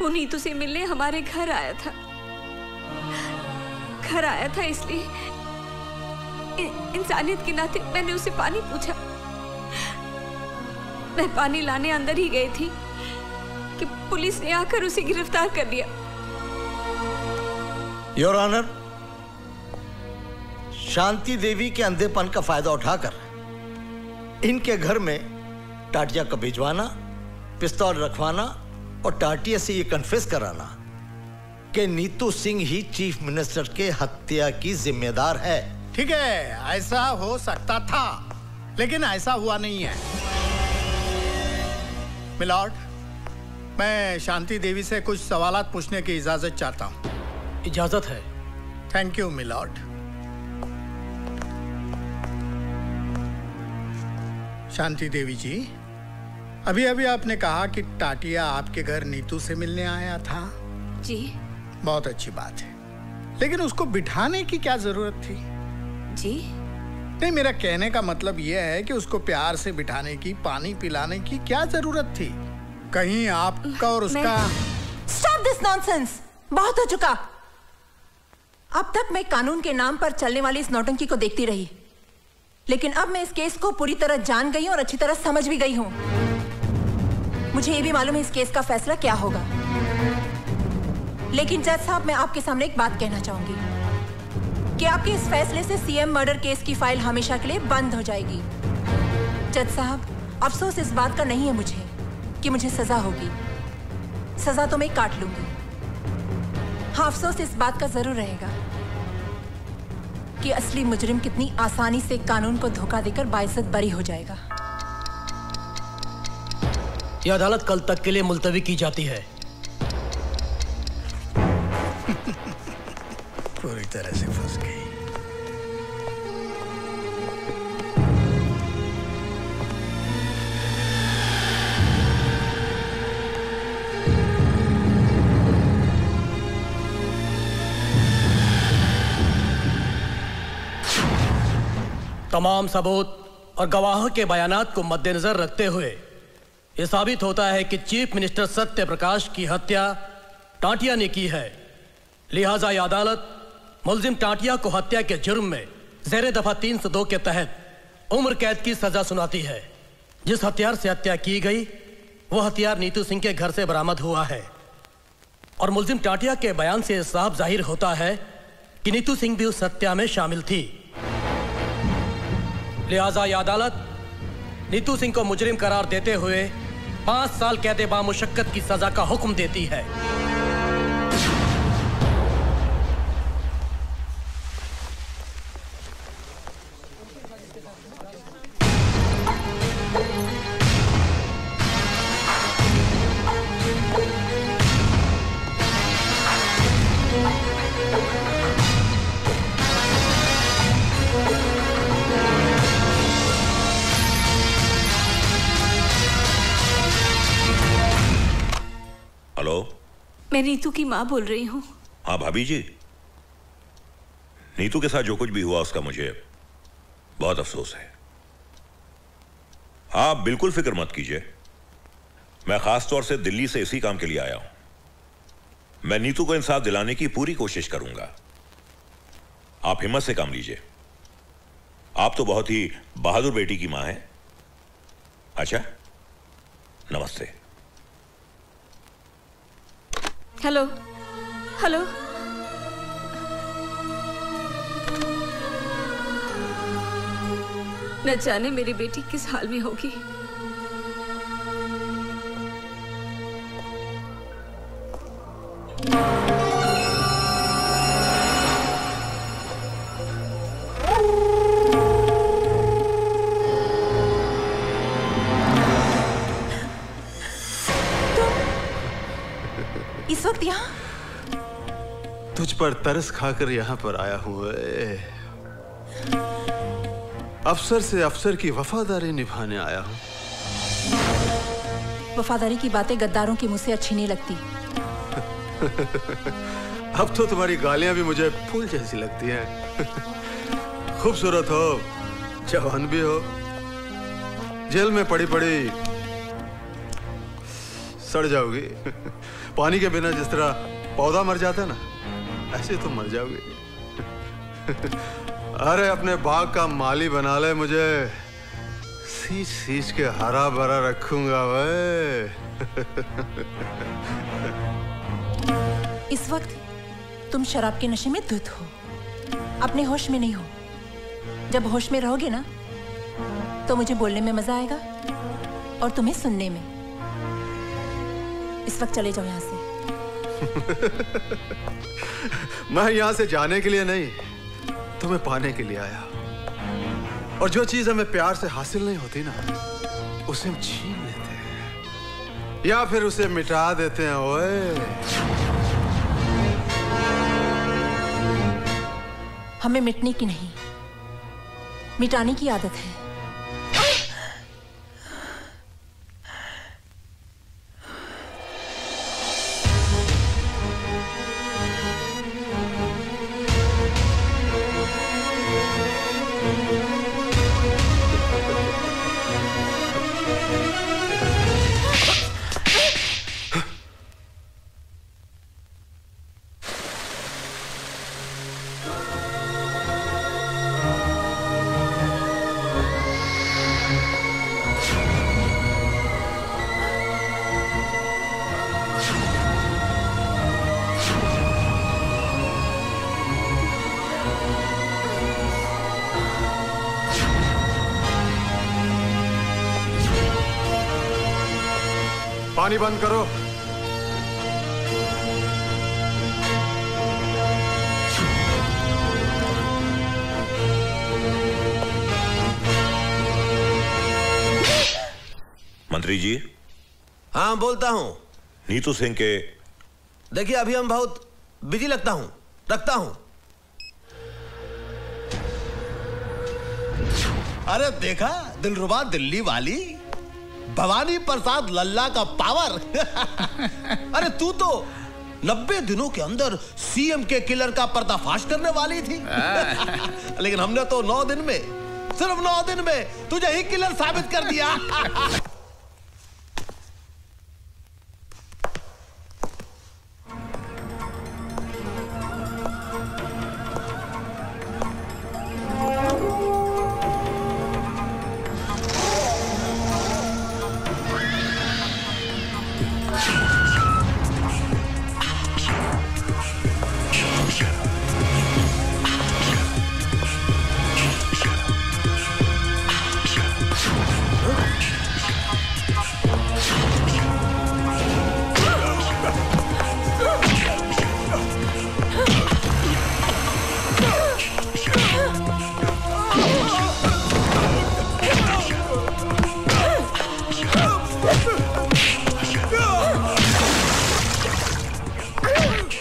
वो नीतू से मिलने हमारे घर आया था। घर आया था इसलिए इंसानियत के नाते मैंने उसे पानी पूछा। मैं पानी लाने अंदर ही गई थी कि पुलिस ने आकर उसे गिरफ्तार कर लिया। योर ऑनर, शांति देवी के अंधेपन का फायदा उठाकर इनके घर में टाटिया को भिजवाना, पिस्तौल रखवाना और टाटिया से ये कन्फेस कराना कि नीतू सिंह ही चीफ मिनिस्टर के हत्या की जिम्मेदार है। ठीक है, ऐसा हो सकता था, लेकिन ऐसा हुआ नहीं है। मिलॉर्ड, मैं शांति देवी से कुछ सवालात पूछने की इजाजत चाहता हूं। इजाजत है। Thank you milord. Shanti Devi ji, अभी अभी आपने कहा कि टाटिया आपके घर नीतू से मिलने आया था। जी। बहुत अच्छी बात है, लेकिन उसको बिठाने की क्या जरूरत थी? जी नहीं, मेरा कहने का मतलब यह है कि उसको प्यार से बिठाने की, पानी पिलाने की क्या जरूरत थी? कहीं आपका और उसका। Stop this nonsense! बहुत हो चुका। अब तक मैं कानून के नाम पर चलने वाली इस नौटंकी को देखती रही, लेकिन अब मैं इस केस को पूरी तरह जान गई हूं और अच्छी तरह समझ भी गई हूं। मुझे ये भी मालूम है इस केस का फैसला क्या होगा। लेकिन जज साहब, मैं आपके सामने एक बात कहना चाहूंगी कि आपके इस फैसले से सीएम मर्डर केस की फाइल हमेशा के लिए बंद हो जाएगी। जज साहब, अफसोस इस बात का नहीं है मुझे कि मुझे सजा होगी। सजा तो मैं काट लूंगी। हाँ, अफसोस इस बात का जरूर रहेगा कि असली मुजरिम कितनी आसानी से कानून को धोखा देकर बाइज्जत बरी हो जाएगा। यह अदालत कल तक के लिए मुलतवी की जाती है। पूरी तरह से फंस गई। तमाम सबूत और गवाहों के बयानात को मद्देनजर रखते हुए यह साबित होता है कि चीफ मिनिस्टर सत्य प्रकाश की हत्या टाटिया ने की है। लिहाजा यह अदालत मुलजिम टाटिया को हत्या के जुर्म में ज़ेरे दफा 302 के तहत उम्र कैद की सजा सुनाती है। जिस हथियार से हत्या की गई वह हथियार नीतू सिंह के घर से बरामद हुआ है और मुलजिम टाटिया के बयान से साफ जाहिर होता है कि नीतू सिंह भी उस हत्या में शामिल थी। लिहाजा यह अदालत नीतू सिंह को मुजरिम करार देते हुए 5 साल कैद बामुशक्कत की सजा का हुक्म देती है। मैं नीतू की माँ बोल रही हूँ। हाँ भाभी जी, नीतू के साथ जो कुछ भी हुआ उसका मुझे बहुत अफसोस है। आप बिल्कुल फिक्र मत कीजिए, मैं खास तौर से दिल्ली से इसी काम के लिए आया हूं। मैं नीतू को इंसाफ दिलाने की पूरी कोशिश करूंगा। आप हिम्मत से काम लीजिए। आप तो बहुत ही बहादुर बेटी की मां हैं। अच्छा, नमस्ते। हेलो हेलो, न जाने मेरी बेटी किस हाल में होगी। इस वक्त यहाँ? तुझ पर तरस खाकर यहाँ पर आया हूँ। अफसर से अफसर की वफादारी निभाने आया हूँ। वफादारी की बातें गद्दारों के मुंह से अच्छी नहीं लगती। अब तो तुम्हारी गालियां भी मुझे फूल जैसी लगती हैं। खूबसूरत हो, जवान भी हो, जेल में पड़ी पड़ी सड़ जाओगी। पानी के बिना जिस तरह पौधा मर जाता है ना, ऐसे तुम मर जाओगे। अरे अपने बाग का माली बना ले, मुझे सींच सींच के हरा भरा रखूंगा वे। इस वक्त तुम शराब के नशे में धुत हो, अपने होश में नहीं हो। जब होश में रहोगे ना तो मुझे बोलने में मजा आएगा और तुम्हें सुनने में। इस वक्त चले जाओ यहाँ से। मैं यहाँ से जाने के लिए नहीं, तुम्हें पाने के लिए आया। और जो चीज हमें प्यार से हासिल नहीं होती ना, उसे हम छीन लेते हैं या फिर उसे मिटा देते हैं। ओए हमें मिटने की नहीं, मिटाने की आदत है। पानी बंद करो। मंत्री जी। हाँ बोलता हूं। नीतू सिंह के देखिए अभी हम बहुत बिजी रखता हूं। अरे देखा दिलरुबा दिल्ली वाली भवानी प्रसाद लल्ला का पावर। अरे तू तो 90 दिनों के अंदर सीएम के किलर का पर्दाफाश करने वाली थी। लेकिन हमने तो 9 दिन में, सिर्फ 9 दिन में तुझे ही किलर साबित कर दिया।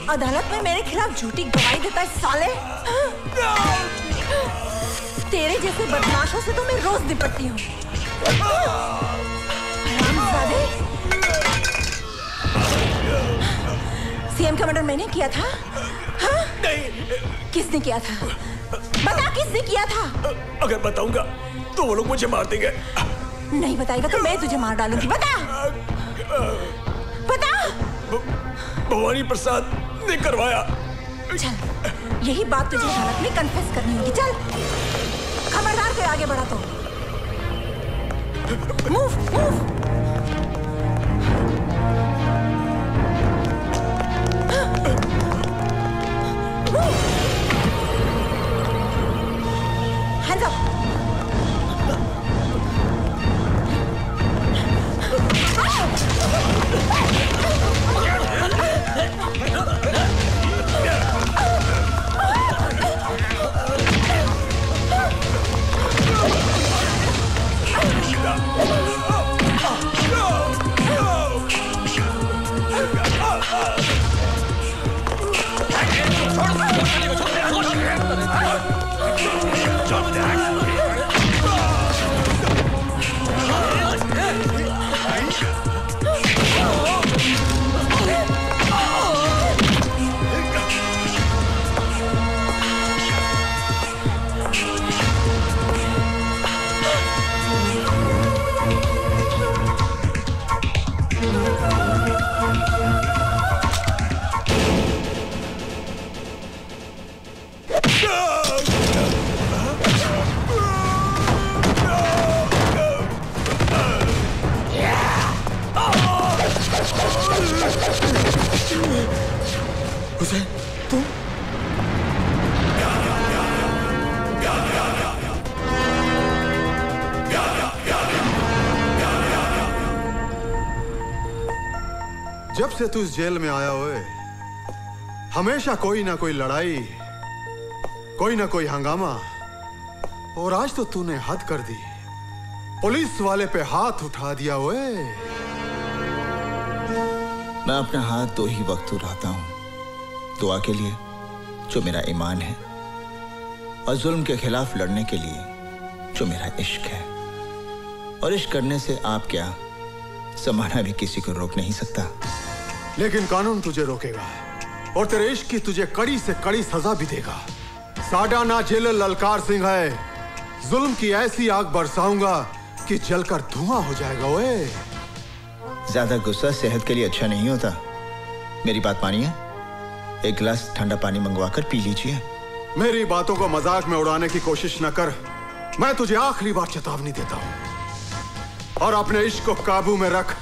अदालत में मेरे खिलाफ झूठी गवाही देता है साले। तेरे जैसे बदमाशों से तो मैं रोज निपटती हूँ। सीएम का मर्डर मैंने किया था? हाँ? नहीं। किसने किया था? बता किसने किया था? अगर बताऊंगा तो वो लोग मुझे मार देंगे। नहीं बताएगा तो मैं तुझे मार डालूंगी। बता। भवानी प्रसाद ने करवाया। चल यही बात तुझे अदालत में कन्फेस करनी होगी। चल खबरदार कोई आगे बढ़ा तो move move. Hands up. Hussain, तुम? जब से तू इस जेल में आया हुए हमेशा कोई ना कोई लड़ाई, कोई ना कोई हंगामा, और आज तो तूने हद कर दी। पुलिस वाले पे हाथ उठा दिया हुए। मैं अपना हाथ दो ही वक्त उठाता हूं, दुआ के लिए जो मेरा ईमान है, और जुल्म के खिलाफ लड़ने के लिए जो मेरा इश्क है। और इश्क करने से आप क्या, जमाना भी किसी को रोक नहीं सकता। लेकिन कानून तुझे रोकेगा और तेरे इश्क की तुझे कड़ी से कड़ी सजा भी देगा। साडा ना जेलर ललकार सिंह है, जुल्म की ऐसी आग बरसाऊंगा कि जलकर धुआं हो जाएगा। ओए, ज्यादा गुस्सा सेहत के लिए अच्छा नहीं होता। मेरी बात मानिए, एक गिलास ठंडा पानी मंगवाकर पी लीजिए। मेरी बातों को मजाक में उड़ाने की कोशिश न कर। मैं तुझे आखिरी बार चेतावनी देता हूं, और अपने इश्क को काबू में रख,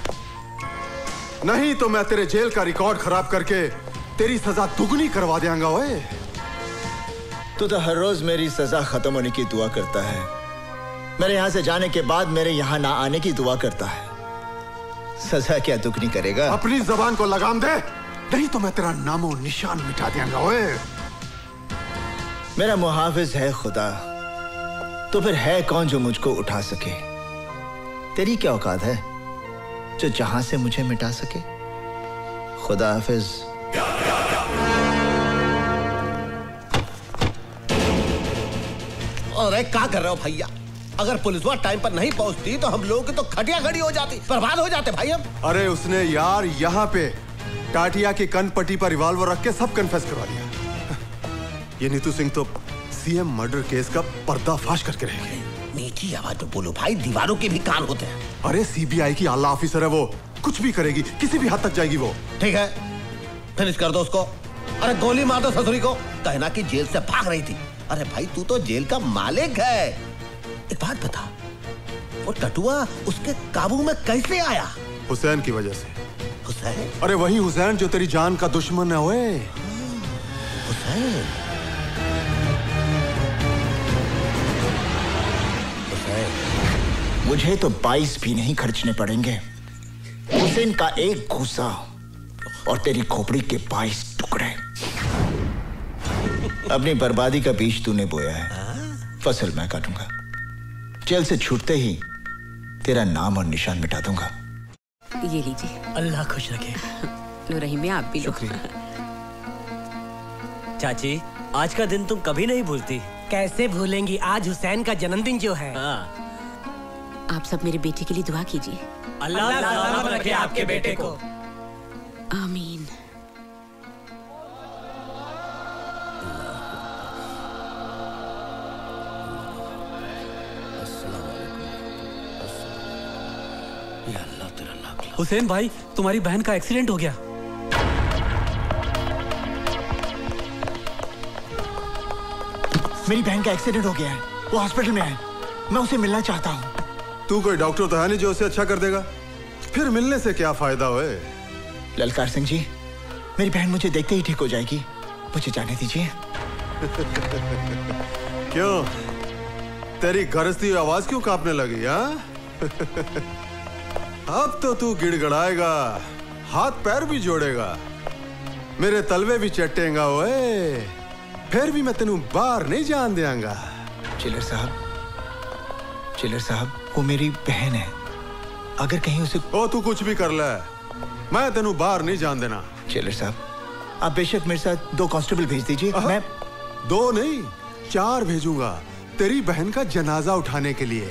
नहीं तो मैं तेरे जेल का रिकॉर्ड खराब करके तेरी सजा दुगनी करवा देंगा। ओए, तू तो हर रोज मेरी सजा खत्म होने की दुआ करता है, मेरे यहां से जाने के बाद मेरे यहां ना आने की दुआ करता है। सजा क्या दुगनी करेगा? अपनी जबान को लगाम दे, नहीं तो मैं तेरा नामो निशान मिटा देंगा। ओए, मेरा मुहाफिज है खुदा, तो फिर है कौन जो मुझको उठा सके? तेरी क्या औकात है जो जहां से मुझे मिटा सके? खुदा हाफिज। अरे क्या कर रहे हो भैया? अगर पुलिस वाला टाइम पर नहीं पहुंचती तो हम लोगों की तो खटिया खड़ी हो जाती, बर्बाद हो जाते भाई हम। अरे उसने यार यहाँ पे टाटिया की कनपट्टी पर रिवॉल्वर रख के सब कन्फेस करवा दिया। ये नीतू सिंह तो सीएम मर्डर केस का पर्दाफाश करके रह गई। मीठी आवाज में बोलो भाई, दीवारों के भी कान होते हैं। अरे सीबीआई की आला ऑफिसर है वो, कुछ भी करेगी, किसी भी हद तक जाएगी वो। ठीक है, फिनिश कर दो उसको। अरे गोली मार दो ससुरी को, कहना कि जेल से भाग रही थी। अरे भाई तू तो जेल का मालिक है। एक बात बता, वो टटुआ उसके काबू में कैसे आया? हुसैन की वजह से। हुसैन? अरे वही हुसैन जो तेरी जान का दुश्मन है। ओए, हुसैन? मुझे तो 22 भी नहीं खर्चने पड़ेंगे। हुसैन का एक घूसा और तेरी खोपड़ी के 22 टुकड़े। अपनी बर्बादी का बीज तूने बोया है, फसल मैं काटूंगा। जेल से छूटते ही तेरा नाम और निशान मिटा दूंगा। ये लीजिए। अल्लाह खुश रखे। लो रहीम, आप भी लो। चाची, आज का दिन तुम कभी नहीं भूलती। कैसे भूलेंगी, आज हुसैन का जन्मदिन जो है। आप सब मेरे बेटे के लिए दुआ कीजिए। अल्लाह सलामत रखे आपके बेटे को। आमीन। हुसैन भाई, तुम्हारी बहन का एक्सीडेंट हो गया। मेरी बहन का एक्सीडेंट हो गया है, वो हॉस्पिटल में है, मैं उसे मिलना चाहता हूँ। तू कोई डॉक्टर तो है नहीं जो उसे अच्छा कर देगा, फिर मिलने से क्या फायदा होए? ललकार सिंह जी, मेरी बहन मुझे देखते ही ठीक हो जाएगी, मुझे जाने दीजिए। क्यों, तेरी गरजती हुई आवाज क्यों कांपने लगी? हाँ? अब तो तू गिड़गड़ाएगा, हाथ पैर भी जोड़ेगा, मेरे तलवे भी चटेगा। ओए, फिर भी मैं तेनू बाहर नहीं जान देंगा। चिलर साहब, वो मेरी बहन है, अगर कहीं उसे। ओ, तू कुछ भी कर ले, मैं तेनू बाहर नहीं जान देना। चिलर साहब, आप बेशक मेरे साथ 2 कांस्टेबल भेज दीजिए। मैं 2 नहीं 4 भेजूंगा तेरी बहन का जनाजा उठाने के लिए।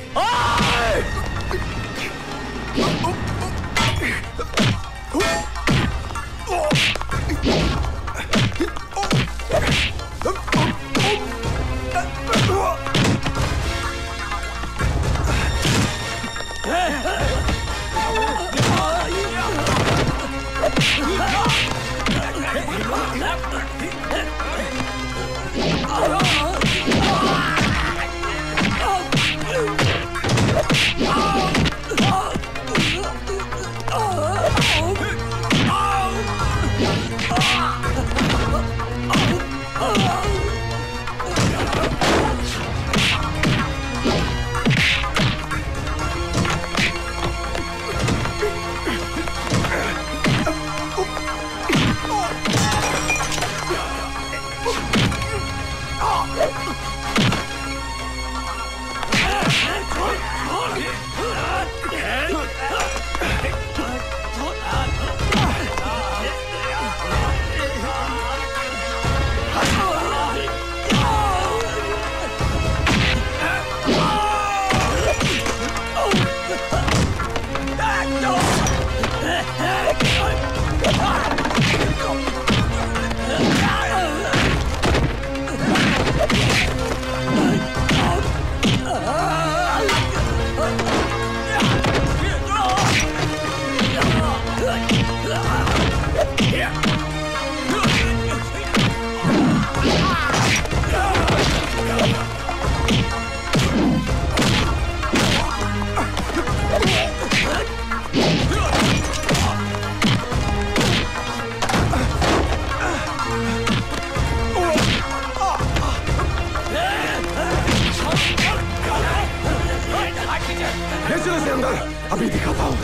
अभी दिखाता हूँ।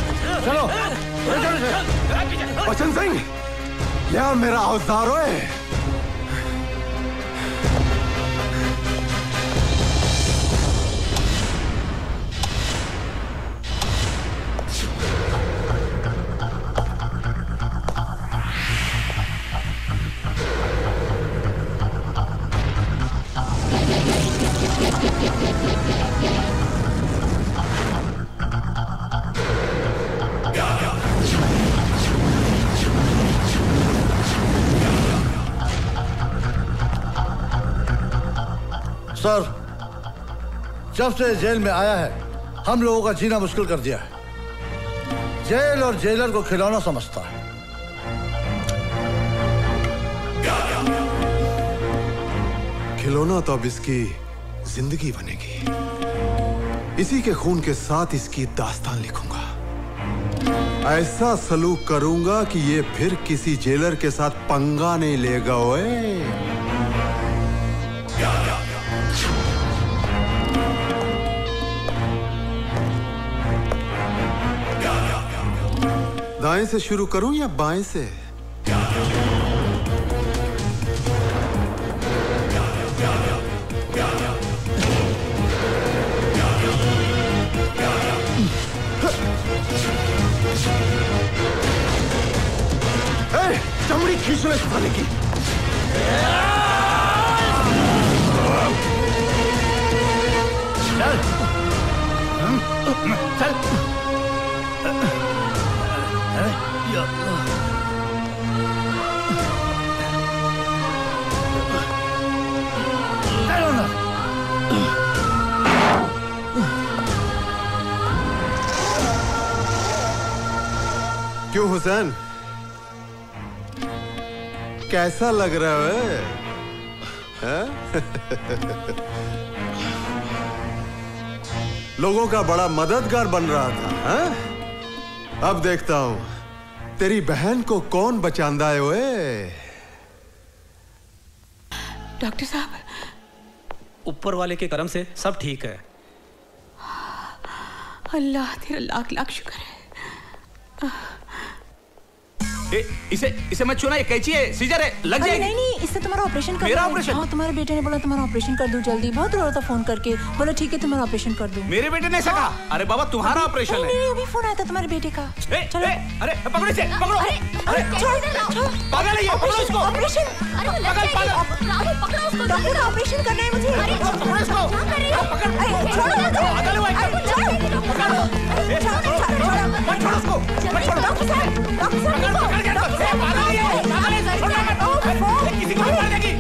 चलो बचन सिंह, यह मेरा औजार है। सर, जब से जेल में आया है हम लोगों का जीना मुश्किल कर दिया है। जेल और जेलर को खिलौना समझता है। खिलौना तो अब इसकी जिंदगी बनेगी। इसी के खून के साथ इसकी दास्तान लिखूंगा। ऐसा सलूक करूंगा कि ये फिर किसी जेलर के साथ पंगा नहीं लेगा। ओए दाएं से शुरू करूं या बाएं से? चमड़ी खींचो इस साले की। चल चल। क्यों हुसैन, कैसा लग रहा है? लोगों का बड़ा मददगार बन रहा था, हा? अब देखता हूं तेरी बहन को कौन बचांदा है। ओए डॉक्टर साहब, ऊपर वाले के करम से सब ठीक है। अल्लाह तेरा लाख लाख शुक्र है। इसे मत छूना, ये कैंची है, सीजर है, लग जाएगी। नहीं नहीं, इससे तुम्हारा ऑपरेशन कर। मेरा ऑपरेशन? हाँ, तुम्हारे बेटे ने बोला तुम्हारा ऑपरेशन कर दूं जल्दी। बहुत रो रहा था फोन करके, बोला ठीक है तुम्हारा ऑपरेशन कर दूं। मेरे बेटे ने ऐसा कहा? अरे बाबा तुम्हारा ऑपरेशन है। नहीं, अभी फोन आया था तुम्हारे बेटे का। चलो अरे पकड़ो इसे, पकड़ो। अरे छोड़, पागल है ये, पकड़ो इसको। ऑपरेशन, डॉक्टर का ऑपरेशन करना है मुझे। पकड़ो इसको, किसी को मार देगी।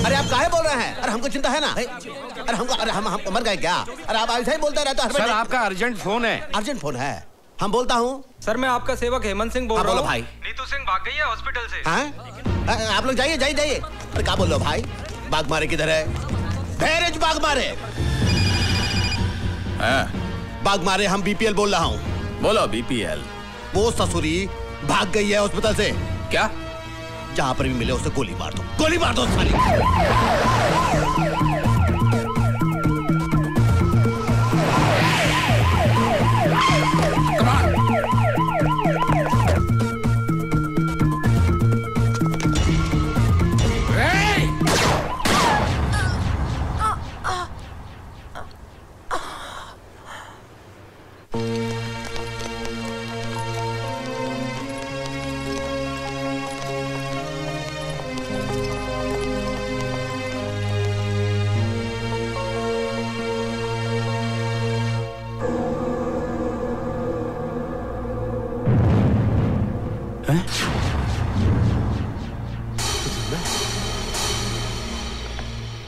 अरे आप काहे बोल रहे हैं? अरे हमको चिंता है ना। अरे हम मर गए क्या? अरे आप ऐसा ही बोलते रहते हो। सर आपका अर्जेंट फोन है। अर्जेंट फोन है? हम बोलता हूँ। सर मैं आपका सेवक हेमंत सिंह बोल रहा हूँ। भाई नीतू सिंह भाग गई है हॉस्पिटल से। हाँ? आप लोग जाइए जाइए जाइए। अरे क्या बोल रहे हो भाई? बाग मारे किधर है? धैर्य बाग मारे। बाग मारे, हम बीपीएल बोल रहा हूँ। बोलो बीपीएल। वो ससुरी भाग गई है हॉस्पिटल से। क्या? जहां पर भी मिले उसे गोली मार दो, गोली मार दो साली।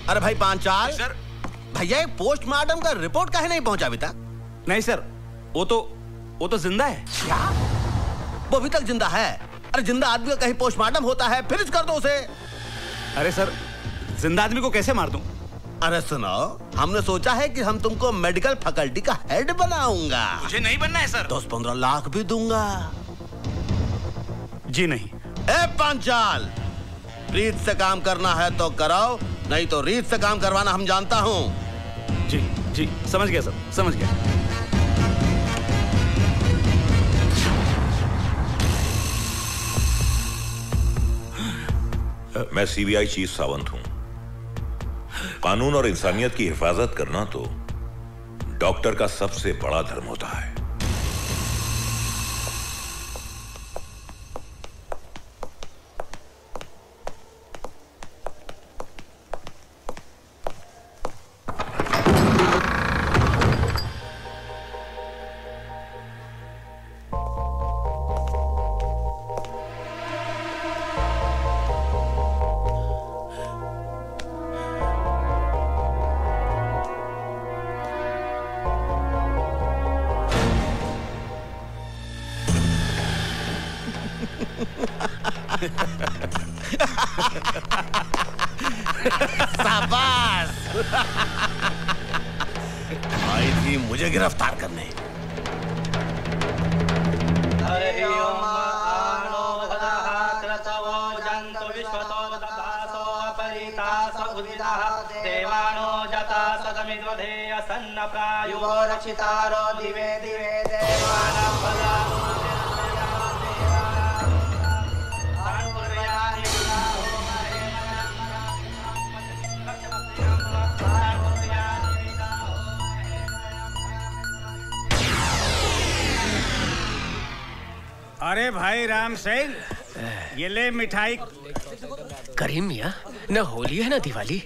अरे भाई पांचाल सर, भैया पोस्टमार्टम का रिपोर्ट काहे नहीं पहुंचा अभी तक? नहीं सर, वो तो जिंदा है। क्या? वो अभी तक जिंदा है? अरे जिंदा आदमी का कहीं पोस्टमार्टम होता है, फिनिश कर दो उसे। अरे सर, जिंदा आदमी को कैसे मार दूं? अरे सुनो, हमने सोचा है कि हम तुमको मेडिकल फैकल्टी का हेड बनाऊंगा। मुझे नहीं बनना है सर। 10-15 लाख भी दूंगा। जी नहीं। ए पांचाल, रीत से काम करना है तो कराओ, नहीं तो रीत से काम करवाना हम जानता हूं। जी जी समझ गया सर, समझ गया। मैं सीबीआई चीफ सावंत हूं। कानून और इंसानियत की हिफाजत करना तो डॉक्टर का सबसे बड़ा धर्म होता है। शाबाश। आई थी मुझे गिरफ्तार करने। देवानो जता सदमिद्वधेय सन्न प्रायो रक्षितारो दिवे दिवे देवानां भजानो अरे भाई राम सिंह, ये ले मिठाई। करीम मियाँ, न होली है न दिवाली,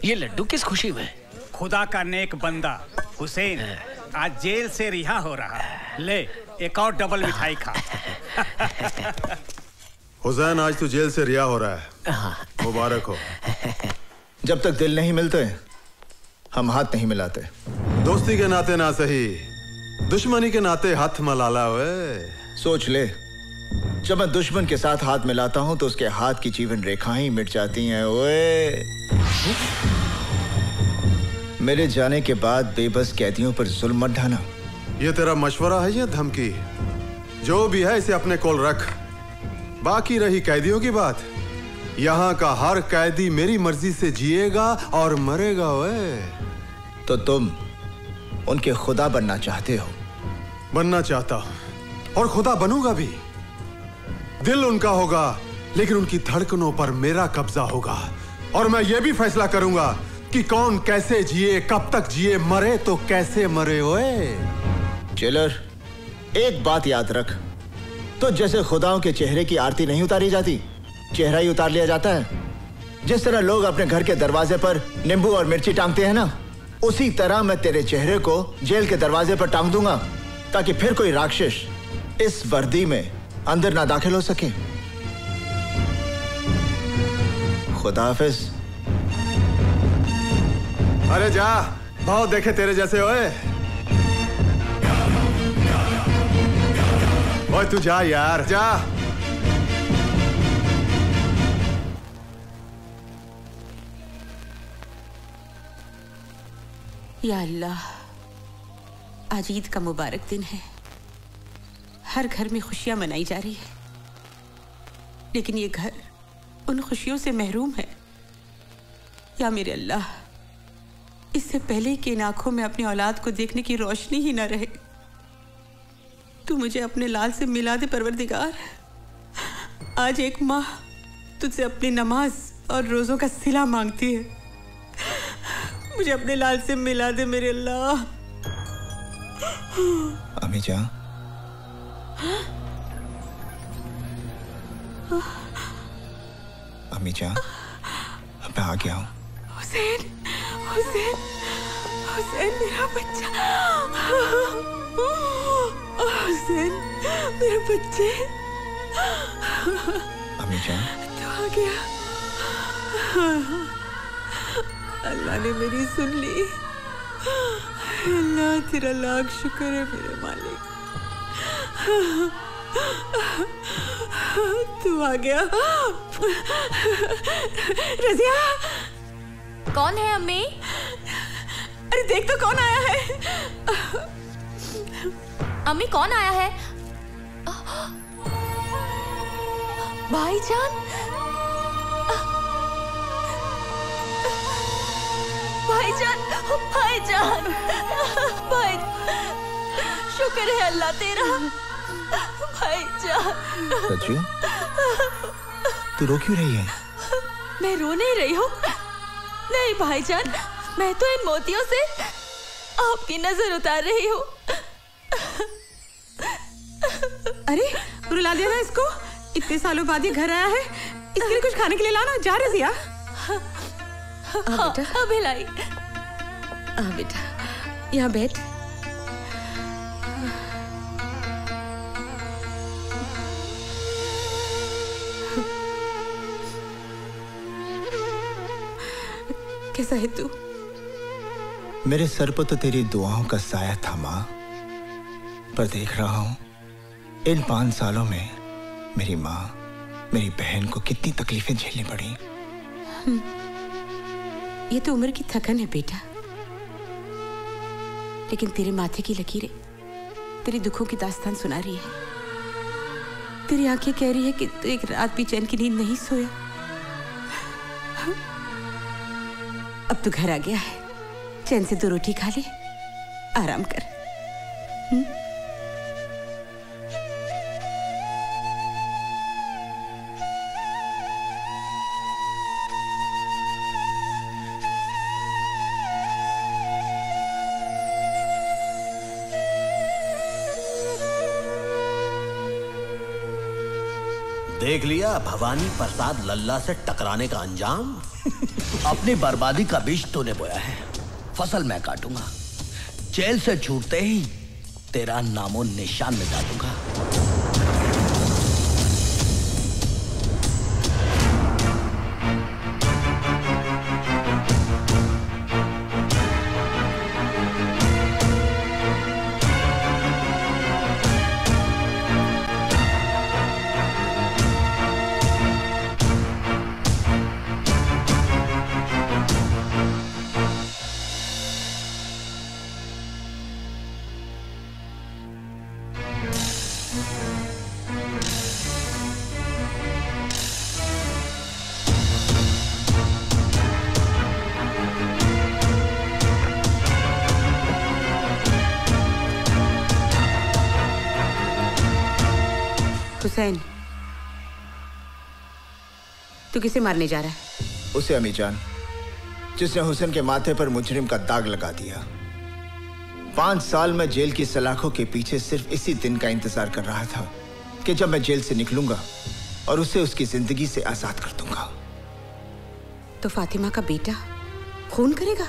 ये लड्डू किस खुशी में? खुदा का नेक बंदा हुसैन आज जेल से रिहा हो रहा है। ले एक और डबल मिठाई खा। हुसैन आज तू जेल से रिहा हो रहा है, मुबारक हो। जब तक दिल नहीं मिलते हम हाथ नहीं मिलाते। दोस्ती के नाते ना सही, दुश्मनी के नाते हाथ मलाला हुए। सोच ले, जब मैं दुश्मन के साथ हाथ मिलाता हूं तो उसके हाथ की जीवन रेखाएं मिट जाती हैं। ओए, मेरे जाने के बाद बेबस कैदियों पर जुल्म मत ढाना। ये तेरा मशवरा है या धमकी? जो भी है इसे अपने कोल रख। बाकी रही कैदियों की बात, यहाँ का हर कैदी मेरी मर्जी से जिएगा और मरेगा। ओए, तो तुम उनके खुदा बनना चाहते हो? बनना चाहता हूं और खुदा बनूंगा भी। दिल उनका होगा लेकिन उनकी धड़कनों पर मेरा कब्जा होगा और मैं ये भी फैसला करूंगा कि कौन कैसे जिए, कब तक जिए, मरे तो कैसे मरे। ओए जेलर, एक बात याद रख, तो जैसे खुदाओं के चेहरे की आरती नहीं उतारी जाती, चेहरा ही उतार लिया जाता है। जिस तरह लोग अपने घर के दरवाजे पर नींबू और मिर्ची टांगते हैं ना, उसी तरह मैं तेरे चेहरे को जेल के दरवाजे पर टांग दूंगा ताकि फिर कोई राक्षस इस वर्दी में अंदर ना दाखिल हो सके। खुदा हाफिज। अरे जा, बहुत देखे तेरे जैसे। ओए ओए तू जा यार, जा। या अल्लाह, आज ईद का मुबारक दिन है। हर घर में खुशियां मनाई जा रही है, लेकिन ये घर उन खुशियों से महरूम है। या मेरे अल्लाह, इससे पहले कि इन आंखों में अपनी औलाद को देखने की रोशनी ही न रहे, तू मुझे अपने लाल से मिला दे परवरदिगार। आज एक माँ तुझसे अपनी नमाज और रोजों का सिला मांगती है। मुझे अपने लाल से मिला दे मेरे अल्लाह। अम्मी जान, अम्मी जान, अब मैं आ गया हूँ। हुसैन, हुसैन, हुसैन मेरा बच्चा। हुसैन मेरे बच्चे। अम्मी जान, तो आ गया। अल्लाह ने मेरी सुन ली। अल्लाह तेरा लाख शुक्र है मेरे मालिक। तू आ गया। रज़िया, कौन है अम्मी? अरे देख तो कौन आया है। अम्मी कौन आया है? भाईजान, भाईजान, भाईजान, भाई, शुक्र है अल्लाह तेरा। भाईजान। सच्चू, तू रो क्यों रही है? मैं रो नहीं रही हूँ। नहीं भाईजान, मैं तो इन मोतियों से आपकी नजर उतार रही हूँ। अरे रुला दिया ना इसको। इतने सालों बाद ये घर आया है, इसके लिए कुछ खाने के लिए लाना। जा रजिया। हाँ, भिलाई। बेटा, यहाँ बैठ। कैसा है तू? मेरे सर पर तो तेरी दुआओं का साया था माँ, पर देख रहा हूं इन 5 सालों में मेरी माँ, मेरी बहन को कितनी तकलीफें झेलनी पड़ी। ये तो उम्र की थकन है बेटा, लेकिन तेरे माथे की लकीरें तेरे दुखों की दास्तान सुना रही है। तेरी आंखें कह रही है कि तू एक रात भी चैन की नींद नहीं सोया। अब तू घर आ गया है, चैन से 2 रोटी खा ले, आराम कर। देख लिया भवानी प्रसाद लल्ला से टकराने का अंजाम। अपनी बर्बादी का बीज तूने बोया है, फसल मैं काटूंगा। जेल से छूटते ही तेरा नामो निशान मिटा दूंगा। हुसैन, तू किसे मारने जा रहा है? उसे अम्मी जान, जिसने हुसैन के माथे पर मुजरिम का दाग लगा दिया। 5 साल में जेल की सलाखों के पीछे सिर्फ इसी दिन का इंतजार कर रहा था कि जब मैं जेल से निकलूंगा और उसे उसकी जिंदगी से आजाद कर दूंगा। तो फातिमा का बेटा खून करेगा?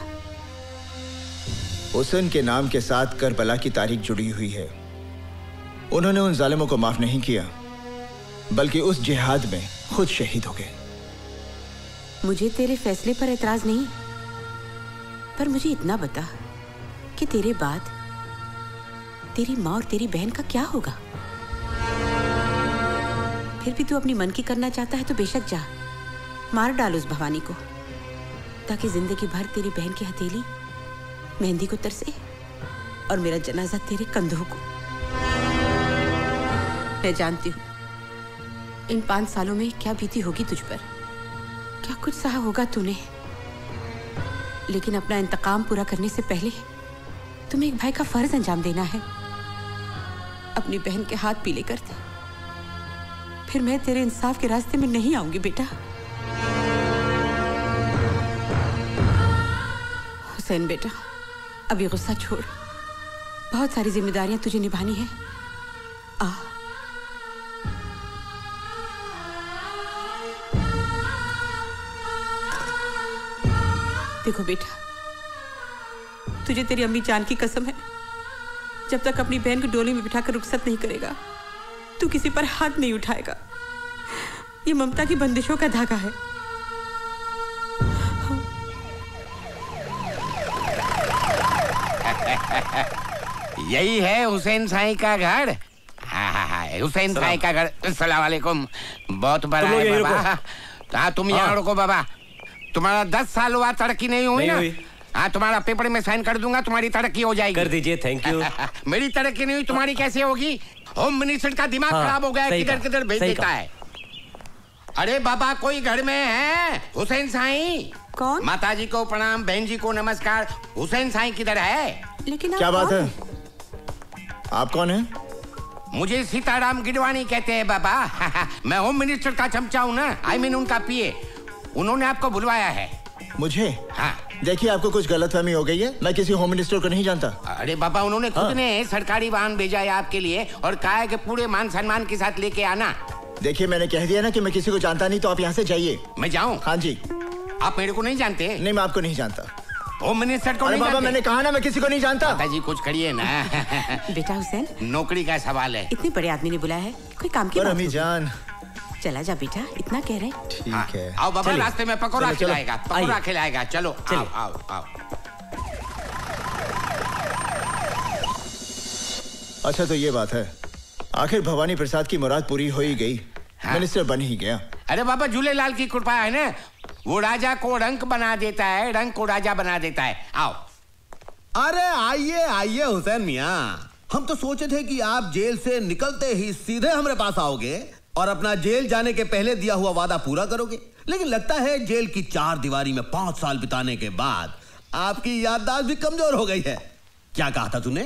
हुसैन के नाम के साथ करबला की तारीख जुड़ी हुई है। उन्होंने उन जालिमों को माफ नहीं किया, बल्कि उस जिहाद में खुद शहीद हो गए। मुझे तेरे फैसले पर एतराज नहीं, पर मुझे इतना बता कि तेरे बाद तेरी माँ और तेरी बहन का क्या होगा? फिर भी तू अपनी मन की करना चाहता है तो बेशक जा, मार डाल उस भवानी को, ताकि जिंदगी भर तेरी बहन की हथेली मेहंदी को तरसे और मेरा जनाजा तेरे कंधों को। मैं जानती हूँ इन 5 सालों में क्या बीती होगी तुझ पर, क्या कुछ सहा होगा तूने, लेकिन अपना इंतकाम पूरा करने से पहले तुम्हें एक भाई का फर्ज अंजाम देना है। अपनी बहन के हाथ पीले कर दे, फिर मैं तेरे इंसाफ के रास्ते में नहीं आऊंगी बेटा। हुसैन बेटा, अभी गुस्सा छोड़, बहुत सारी जिम्मेदारियां तुझे निभानी है। आ देखो बेटा, तुझे तेरी अम्मी जान की कसम है, जब तक अपनी बहन को डोली में बिठाकर रुखसत नहीं करेगा तू किसी पर हाथ नहीं उठाएगा। ये ममता की बंदिशों का धागा है। यही है हुसैन साईं का घर। हाँ, हुसैन साईं का घर। अस्सलाम वालेकुम। बहुत बड़ा है बाबा। हाँ, तुम यहाँ रुको बाबा। तुम्हारा 10 साल हुआ, तरक्की नहीं हुई ना? हाँ, तुम्हारा पेपर में साइन कर दूंगा, तुम्हारी तरक्की हो जाएगी। कर दीजिए, थैंक यू। मेरी तरक्की नहीं हुई, तुम्हारी कैसे होगी? होम मिनिस्टर का दिमाग खराब हो गया है, किधर किधर भेज देता है। अरे बाबा कोई घर में है? हुसैन साईं। कौन? माताजी को प्रणाम, बहन जी को नमस्कार। हुसैन साईं किधर है? लेकिन क्या बात है? आप कौन है? मुझे सीताराम गिडवानी कहते हैं बाबा। मैं होम मिनिस्टर का चमचा हूँ ना, आई मीन उनका पीए। उन्होंने आपको बुलवाया है। मुझे? हाँ। देखिए आपको कुछ गलतफहमी हो गई है, मैं किसी होम मिनिस्टर को नहीं जानता। अरे बाबा उन्होंने खुद ने सरकारी वाहन भेजा है आपके लिए और कहा है कि पूरे मान सम्मान के साथ लेके आना। देखिए मैंने कह दिया ना कि मैं किसी को जानता नहीं, तो आप यहाँ से जाइए। मैं जाऊँ? हाँ जी। आप मेरे को नहीं जानते? नहीं, मैं आपको नहीं जानता। होम मिनिस्टर को अरे नहीं बाबा जानते? मैंने कहा ना मैं किसी को नहीं जानता। माताजी कुछ करिए ना। बेटा हुसैन, नौकरी का सवाल है। इतने बड़े आदमी ने बुलाया है, कोई काम की बात अम्मी जान। चला जा बेटा, इतना कह रहे। ठीक है। आओ बाबा, रास्ते में पकौड़ा खिलाएगा, पकौड़ा खिलाएगा। चलो आओ आओ आओ। अच्छा तो ये बात है, आखिर भवानी प्रसाद की मुराद पूरी हो ही गई। मिनिस्टर बन ही गया। अरे बाबा झूलेलाल की कृपा है ना, वो राजा को रंक बना देता है, रंक को राजा बना देता है। आओ। अरे आइए आइए हुसैन मियाँ, हम तो सोचे थे कि आप जेल से निकलते ही सीधे हमारे पास आओगे और अपना जेल जाने के पहले दिया हुआ वादा पूरा करोगे, लेकिन लगता है जेल की 4 दीवारी में 5 साल बिताने के बाद आपकी याददाश्त भी कमजोर हो गई है। क्या कहा था तूने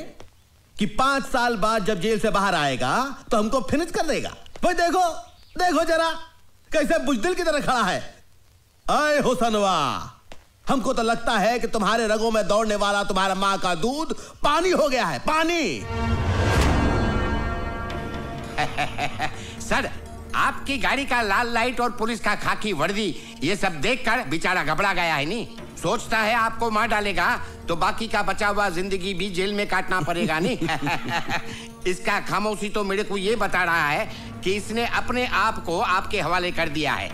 कि 5 साल बाद जब जेल से बाहर आएगा तो हमको फिनिश कर देगा? भाई देखो देखो जरा कैसे बुजदिल की तरह खड़ा है। अय हुसनवा, हमको तो लगता है कि तुम्हारे रगों में दौड़ने वाला तुम्हारा मां का दूध पानी हो गया है, पानी। सर, आपकी गाड़ी का लाल लाइट और पुलिस का खाकी वर्दी ये सब देखकर बेचारा घबरा गया है। नहीं सोचता है आपको मार डालेगा तो बाकी का बचा हुआ जिंदगी भी जेल में काटना पड़ेगा। नहीं इसका खामोशी तो मेरे को ये बता रहा है कि इसने अपने आप को आपके हवाले कर दिया है।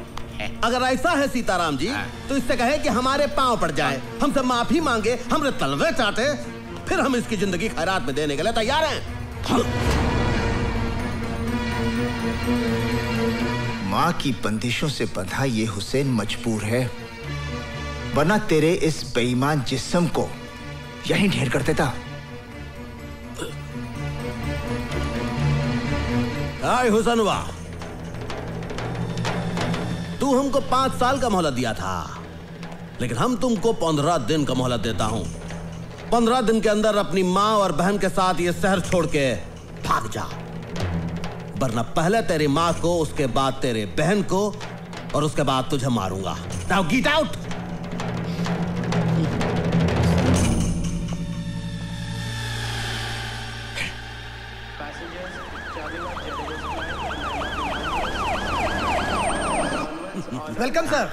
अगर ऐसा है सीताराम जी, तो इससे कहे कि हमारे पांव पड़ जाए, हमसे माफी मांगे, हमरे तलवे चाटे, फिर हम इसकी जिंदगी खैरात में देने के लिए तैयार हैं। माँ की बंदिशों से बंधा ये हुसैन मजबूर है, वरना तेरे इस बेईमान जिस्म को यहीं ढेर कर देता। हाय हुसनवा, तू हमको 5 साल का मोहलत दिया था, लेकिन हम तुमको 15 दिन का मोहलत देता हूं। 15 दिन के अंदर अपनी माँ और बहन के साथ ये शहर छोड़ के भाग जा, वरना पहले तेरी माँ को, उसके बाद तेरे बहन को और उसके बाद तुझे मारूंगा। Now get out. Welcome sir.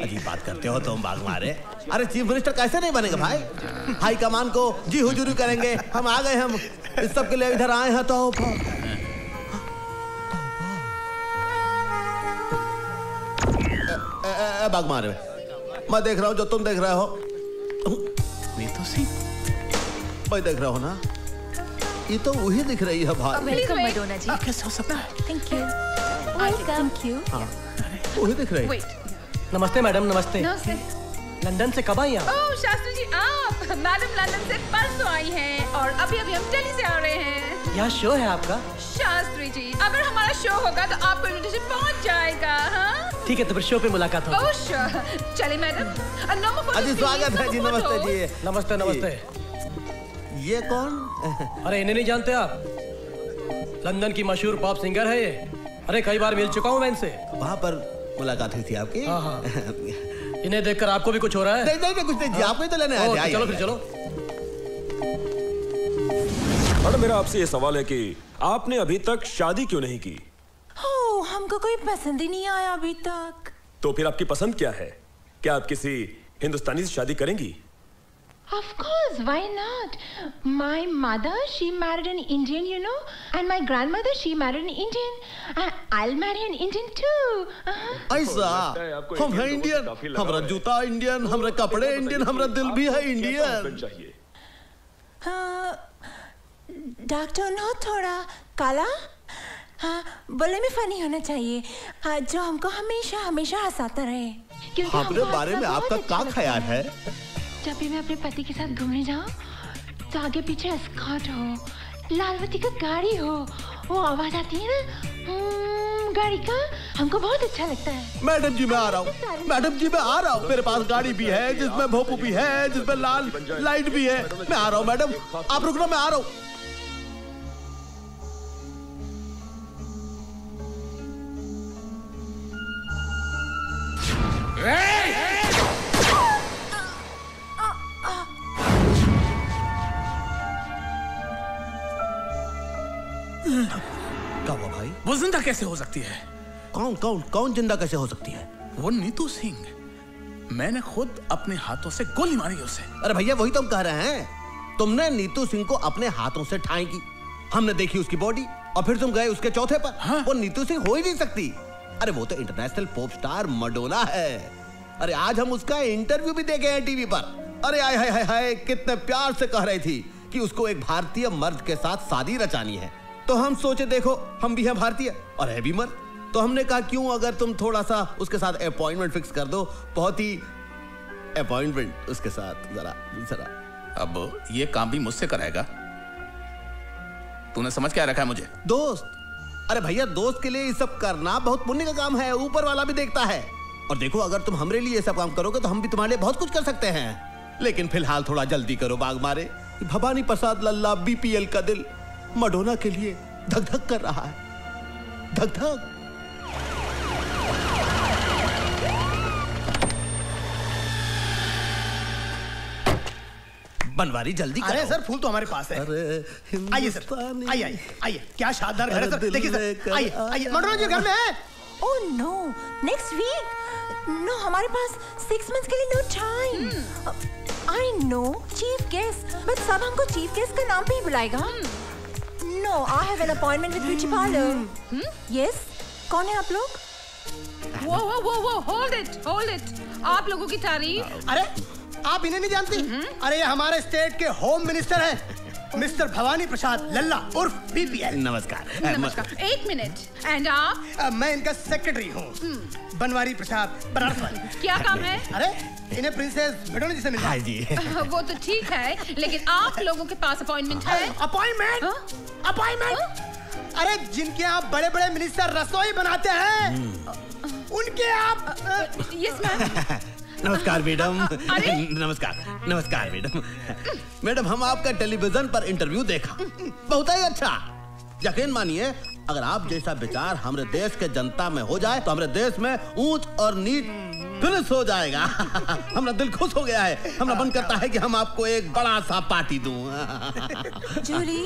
अजीब बात करते हो तुम, बाग मारे। अरे चीफ मिनिस्टर कैसे नहीं बनेगा भाई? हाई कमान को जी हुजूरी करेंगे। हम आ गए, हम इस सब के लिए इधर आए हैं। तो बाग मारे, मैं देख रहा हूँ जो तुम देख रहे हो। ये तो सी मैं देख रहा हूँ ना, ये तो वही दिख रही है भाई। वेलकम मैडोना जी। कैसे हो सकता है? Thank you. Welcome. Thank you. वही दिख रही है। नमस्ते मैडम। नमस्ते। नमस्ते। लंदन से कब आई आप? ओह शास्त्री जी, आप? मैडम लंदन से परसों आई हैं और अभी अभी हम दिल्ली से आ रहे हैं। यहाँ शो है आपका? शास्त्री जी, अगर हमारा शो होगा तो आपको इन्विटेशन पहुँच जाएगा। हाँ ठीक है, तो फिर शो पे मुलाकात होगी। Oh sure. चलिए मैडम। अजी स्वागत है जी। नमस्ते जी। नमस्ते नमस्ते। ये कौन? अरे इन्हें नहीं जानते आप? लंदन की मशहूर पॉप सिंगर है ये। अरे कई बार मिल चुका हूँ मैं इनसे। वहाँ पर मुलाकात हुई थी आपकी? हाँ हाँ। इन्हें देखकर आपको भी कुछ हो रहा है? नहीं नहीं कुछ नहीं जी, आपको ही तो लेने आए थे। चलो फिर चलो। मैडम मेरा आपसे ये सवाल है कि आपने अभी तक शादी क्यों नहीं की? हमको कोई पसंद ही नहीं आया अभी तक। तो फिर आपकी पसंद क्या है? क्या आप किसी हिंदुस्तानी से शादी करेंगी? Of course, why not? My mother, she married an Indian, you know, and my grandmother, she married an Indian. I'll marry an Indian too. ऐसा? हम हैं इंडियन, हमारा जूता इंडियन, हमारे कपड़े इंडियन, हमारा दिल भी है इंडियन। डॉक्टर नो थोड़ा काला, हाँ बोले में फनी होना चाहिए, हाँ जो हमको हमेशा हमेशा हंसाता रहे। अपने बारे में आपका क्या ख्याल है? जब भी मैं अपने पति के साथ घूमने जाऊँ तो आगे पीछे एस्कॉर्ट हो, लाल बत्ती का गाड़ी हो, वो आवाज आती है ना, गाड़ी का हमको बहुत अच्छा लगता है। मैडम जी मैं आ रहा हूँ, मैडम जी मैं आ रहा हूँ। मेरे पास गाड़ी भी है जिसमें भोपू भी है, जिसमें लाल लाइट भी है। मैं आ रहा हूँ मैडम, आप रुकना, मैं आ रहा हूँ। क्या हुआ भाई? वो जिंदा कैसे हो सकती है? कौन कौन कौन जिंदा कैसे हो सकती है? वो नीतू सिंह, मैंने खुद अपने हाथों से गोली मारी उसे। अरे भैया वही तो हम कह रहे हैं, तुमने नीतू सिंह को अपने हाथों से ठाई की, हमने देखी उसकी बॉडी, और फिर तुम गए उसके चौथे पर। हाँ? वो नीतू सिंह हो ही नहीं सकती। अरे वो तो इंटरनेशनल पॉप स्टार मडोना है। अरे आज हम उसका इंटरव्यू भी देखे हैं टीवी पर। अरे हाय हाय हाय, कितने प्यार से कह रही थी कि उसको एक भारतीय मर्द के साथ शादी रचानी है। तो हम सोचे देखो हम भी हैं भारतीय और है भी मर्द, तो हमने कहा क्यों अगर तुम थोड़ा सा उसके साथ अपॉइंटमेंट फिक्स कर दो, बहुत ही अपॉइंटमेंट उसके साथ जरा जरा। अब ये काम भी मुझसे कराएगा? तूने समझ क्या रखा है मुझे? दोस्त। अरे भैया दोस्त के लिए ये सब करना बहुत पुण्य का काम है, ऊपर वाला भी देखता है। और देखो अगर तुम हमरे लिए ये सब काम करोगे तो हम भी तुम्हारे लिए बहुत कुछ कर सकते हैं। लेकिन फिलहाल थोड़ा जल्दी करो बाग मारे। भवानी प्रसाद लल्ला बीपीएल का दिल मडोना के लिए धक धक कर रहा है, धक धक। बनवारी जल्दी करो। अरे सर फूल तो हमारे पास है। आइए सर, आइए आइए आइए, क्या शानदार घर है सर। देखिए सर, आइए आइए, मडोना जी घर में है। Oh no, next week. No, हमारे पास 6 months के लिए no time. I know chief guest, but सब हमको चीफ गेस्ट का नाम पे ही बुलाएगा। No, I have an appointment with beauty parlour. Yes, कौन है आप लोग? वो होल्ड इट। आप लोगों की तारीफ। अरे आप इन्हें नहीं जानती? अरे ये हमारे स्टेट के होम मिनिस्टर हैं, मिस्टर भवानी प्रसाद लल्ला उर्फ बीपीएल। नमस्कार। नमस्कार। 1 मिनट। एंड आप? मैं इनका सेक्रेटरी हूँ, बनवारी प्रसाद बनारस। क्या काम है? अरे इन्हें प्रिंसेस मडोना जी से मिलना। हाँ जी। वो तो ठीक है, लेकिन आप लोगों के पास अपॉइंटमेंट है? अपॉइंटमेंट? अरे जिनके आप बड़े बड़े मिनिस्टर रसोई बनाते हैं, उनके आप। Yes ma'am. नमस्कार मैडम। नमस्कार नमस्कार मैडम। मैडम हम आपका टेलीविजन पर इंटरव्यू देखा, बहुत ही अच्छा। यकीन मानिए अगर आप जैसा विचार हमारे देश के जनता में हो जाए तो हमारे देश में ऊंच और नीच फिनिश हो जाएगा। हमारा दिल खुश हो गया है, हमारा मन करता है कि हम आपको एक बड़ा सा पार्टी दूं। जूली।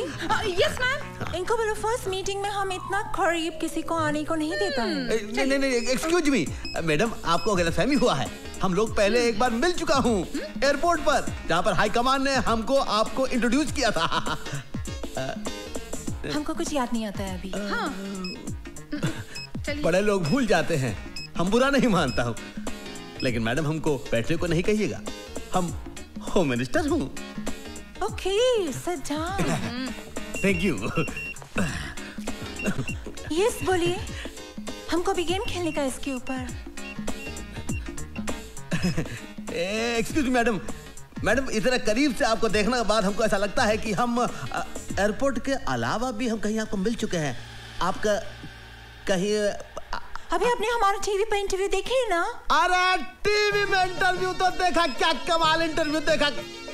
Yes ma'am. इनको बोलो फर्स्ट मीटिंग में हम इतना करीब किसी को आने को नहीं देता है। नहीं एक्सक्यूज मी मैडम, आपको गलतफहमी हुआ है। हम लोग पहले एक बार मिल चुका हूँ एयरपोर्ट पर, जहाँ पर हाईकमान ने हमको आपको इंट्रोड्यूस किया था। हमको कुछ याद नहीं आता है अभी। बड़े लोग भूल जाते हैं, हम बुरा नहीं मानता हूँ, लेकिन मैडम हमको बैठने को नहीं कहिएगा, हम होम मिनिस्टर हूँ। Okay, sit down. Thank you. Yes बोलिए, हमको भी गेम खेलने का इसके ऊपर। एक्सक्यूज मी मैडम, मैडम इतना करीब से आपको देखने के बाद हमको ऐसा लगता है कि हम एयरपोर्ट के अलावा भी हम कहीं आपको मिल चुके हैं। आपका कहीं अभी आपने हमारा टीवी पर इंटरव्यू देखे ना? अरे टीवी में इंटरव्यू तो देखा, क्या कमाल इंटरव्यू देखा,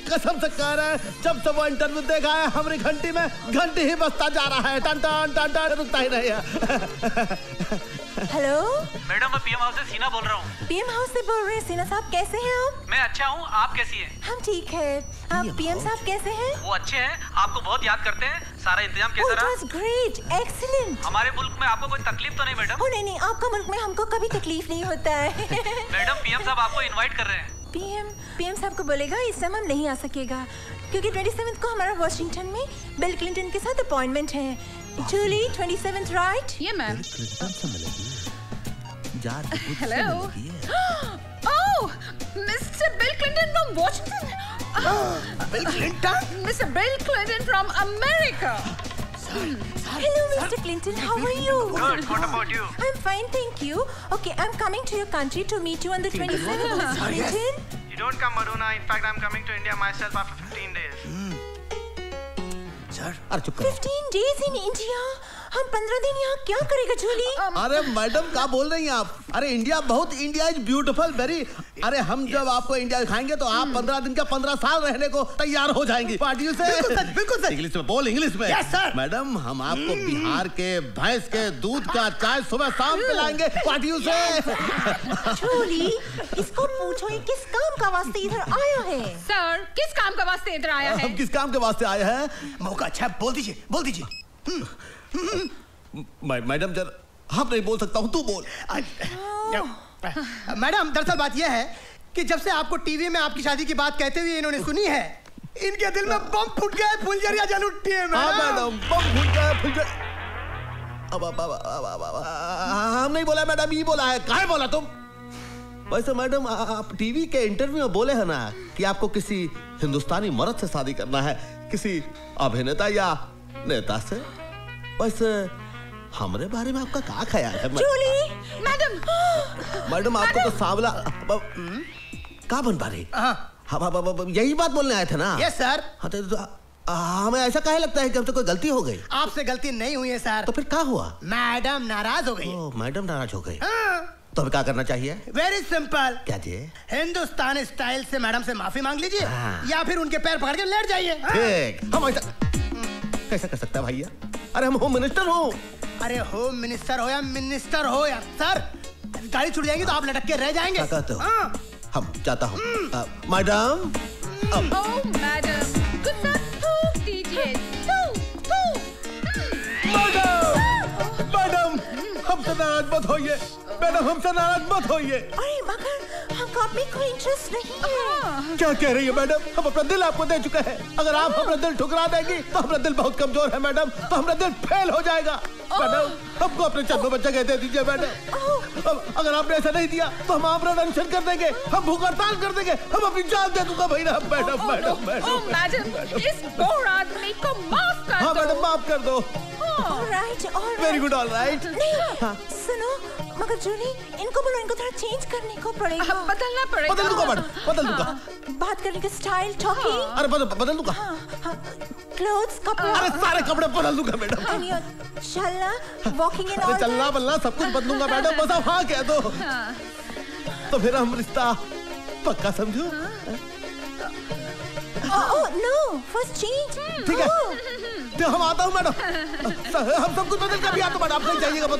कसम से कह रहे हैं। जब से वो इंटरव्यू देखा है हमारी घंटी में घंटी ही बजता जा रहा है, टन टन टन टन, रुकता ही नहीं है। हेलो मैडम, मैं पीएम हाउस से सीना बोल रहा हूँ। पीएम हाउस से बोल रहे हैं? सीना साहब कैसे हैं आप? मैं अच्छा हूँ, आप कैसी हैं? हम ठीक है। आप पीएम साहब कैसे हैं? वो अच्छे हैं, आपको बहुत याद करते हैं। सारा इंतजाम कैसा रहा? It was great, excellent। हमारे मुल्क में आपको कोई तकलीफ तो नहीं मैडम? नहीं नहीं, आपका मुल्क में हमको कभी तकलीफ नहीं होता है। मैडम पीएम साहब आपको इनवाइट कर रहे हैं। पीएम साहब को बोलेगा इस समय हम नहीं आ सकेगा, क्योंकि 27 को हमारा वॉशिंगटन में बिल क्लिंटन के साथ अपॉइंटमेंट है। जूली 27 राइट? ये ma'am. Hello. Oh, mister bill Clinton from Washington. Bill Clinton? Mister bill Clinton from America. Hello, Mr. Clinton. How are you? Good. What about you? I'm fine, thank you. Okay, I'm coming to your country to meet you on the 27th, Mr. Clinton. You don't come, Madonna. In fact, I'm coming to India myself after 15 days. Sir, 15 days in India? हम 15 दिन यहाँ क्या करेगा जूली? अरे madam क्या बोल रही हैं आप? अरे इंडिया इज ब्यूटीफुल वेरी। अरे हम जब आपको इंडिया दिखाएंगे तो आप 15 दिन का 15 साल रहने को तैयार हो जाएंगे। पार्टियों से बिल्कुल सर। इंग्लिश में बोल, इंग्लिश में। Yes sir. मैडम हम आपको बिहार के भैंस के दूध का चाय सुबह शाम पिलाएंगे पार्टियों से। जूली, इसको पूछो ये किस काम का वास्ते इधर आया है? सर, किस काम का वास्ते इधर आया है? हम किस काम के वास्ते आए हैं? मौका अच्छा, बोल दीजिए। मैडम जर हम नहीं बोल सकता हूँ, तू बोल। मैडम दरअसल बात यह है कि जब से आपको टीवी में आपकी शादी की बात कहते हुए इन्होंने सुनी है, इनके दिल में बम फूट गया है, फुलझड़ियां जल उठी है मैडम। बम फूट गया है, फुलझड़ियां। हम नहीं बोला मैडम, ये बोला है। कहाँ बोला तुम? वैसे मैडम आप टीवी के इंटरव्यू में बोले हैं ना कि आपको किसी हिंदुस्तानी मर्द से शादी करना है, किसी अभिनेता या नेता से। वैसे हमारे बारे में आपका क्या ख्याल है? जूली, मैडम आपको तो सांवला का बन पा रही? यही बात बोलने आए थे ना? Yes sir. हाँ तो हमें ऐसा काहे लगता है कि हमसे कोई गलती हो गई? आपसे गलती नहीं हुई है सर। तो फिर क्या हुआ? मैडम नाराज हो गई। मैडम नाराज हो गई। तो हमें क्या करना चाहिए? Very simple. क्या जी? हिंदुस्तानी स्टाइल से मैडम से माफी मांग लीजिए या फिर उनके पैर पकड़ के लेट जाइए। ठीक। हम ऐसा कैसा कर सकता है भैया? अरे हम होम मिनिस्टर हो। अरे होम मिनिस्टर हो या मिनिस्टर हो यार सर, गाड़ी छूट जाएगी तो आप लटक के रह जाएंगे। क्या कहते हो? हम चाहता हूँ मैडम। मैडम गुस्सा थूक दीजिए। मैडम हमसे नाराज मत होइए। मैडम हमसे नाराज मत होइए। अरे मगर हमको आप में कोई इंटरेस्ट नहीं है। क्या कह रही है मैडम? हम अपना दिल आपको दे चुके हैं। अगर आप अपना दिल ठुकरा देंगी तो हमारा दिल बहुत कमजोर है मैडम, तो हमारा दिल फेल हो जाएगा। मैडम हमको अपने चंदों में जगह दे दीजिए मैडम। अगर आपने ऐसा नहीं दिया तो हम आपका अनशन कर देंगे, हम भूख हड़ताल कर देंगे, हम अपनी जान दे दूंगा भैया। मैडम इस बोर आदमी को माफ कर दो। हाँ मैडम माफ कर दो। ऑलराइट। Very good alright. नहीं सुनो, मगर जूली इनको बोलो, इनको थोड़ा चेंज करने को पड़ेगा। बदलना पड़ेगा। बदल दूंगा मैडम, बदल दूंगा। बात करने का स्टाइल, टॉकिंग। अरे बदल दूंगा। क्लोथ्स, कपड़ा। अरे सारे कपड़े बदल दूंगा मैडम। चलना, वॉकिंग एंड ऑल। चलना बल्ला सब कुछ बदलूंगा मैडम, बस आप हाँ कह दो। तो फिर हम रिश्ता पक्का समझो। No, first change. ठीक है, तो हम आता हूँ मैडम। हम सब कुछ बदल कर भी आता मैडम, आप नहीं जाइएगा बस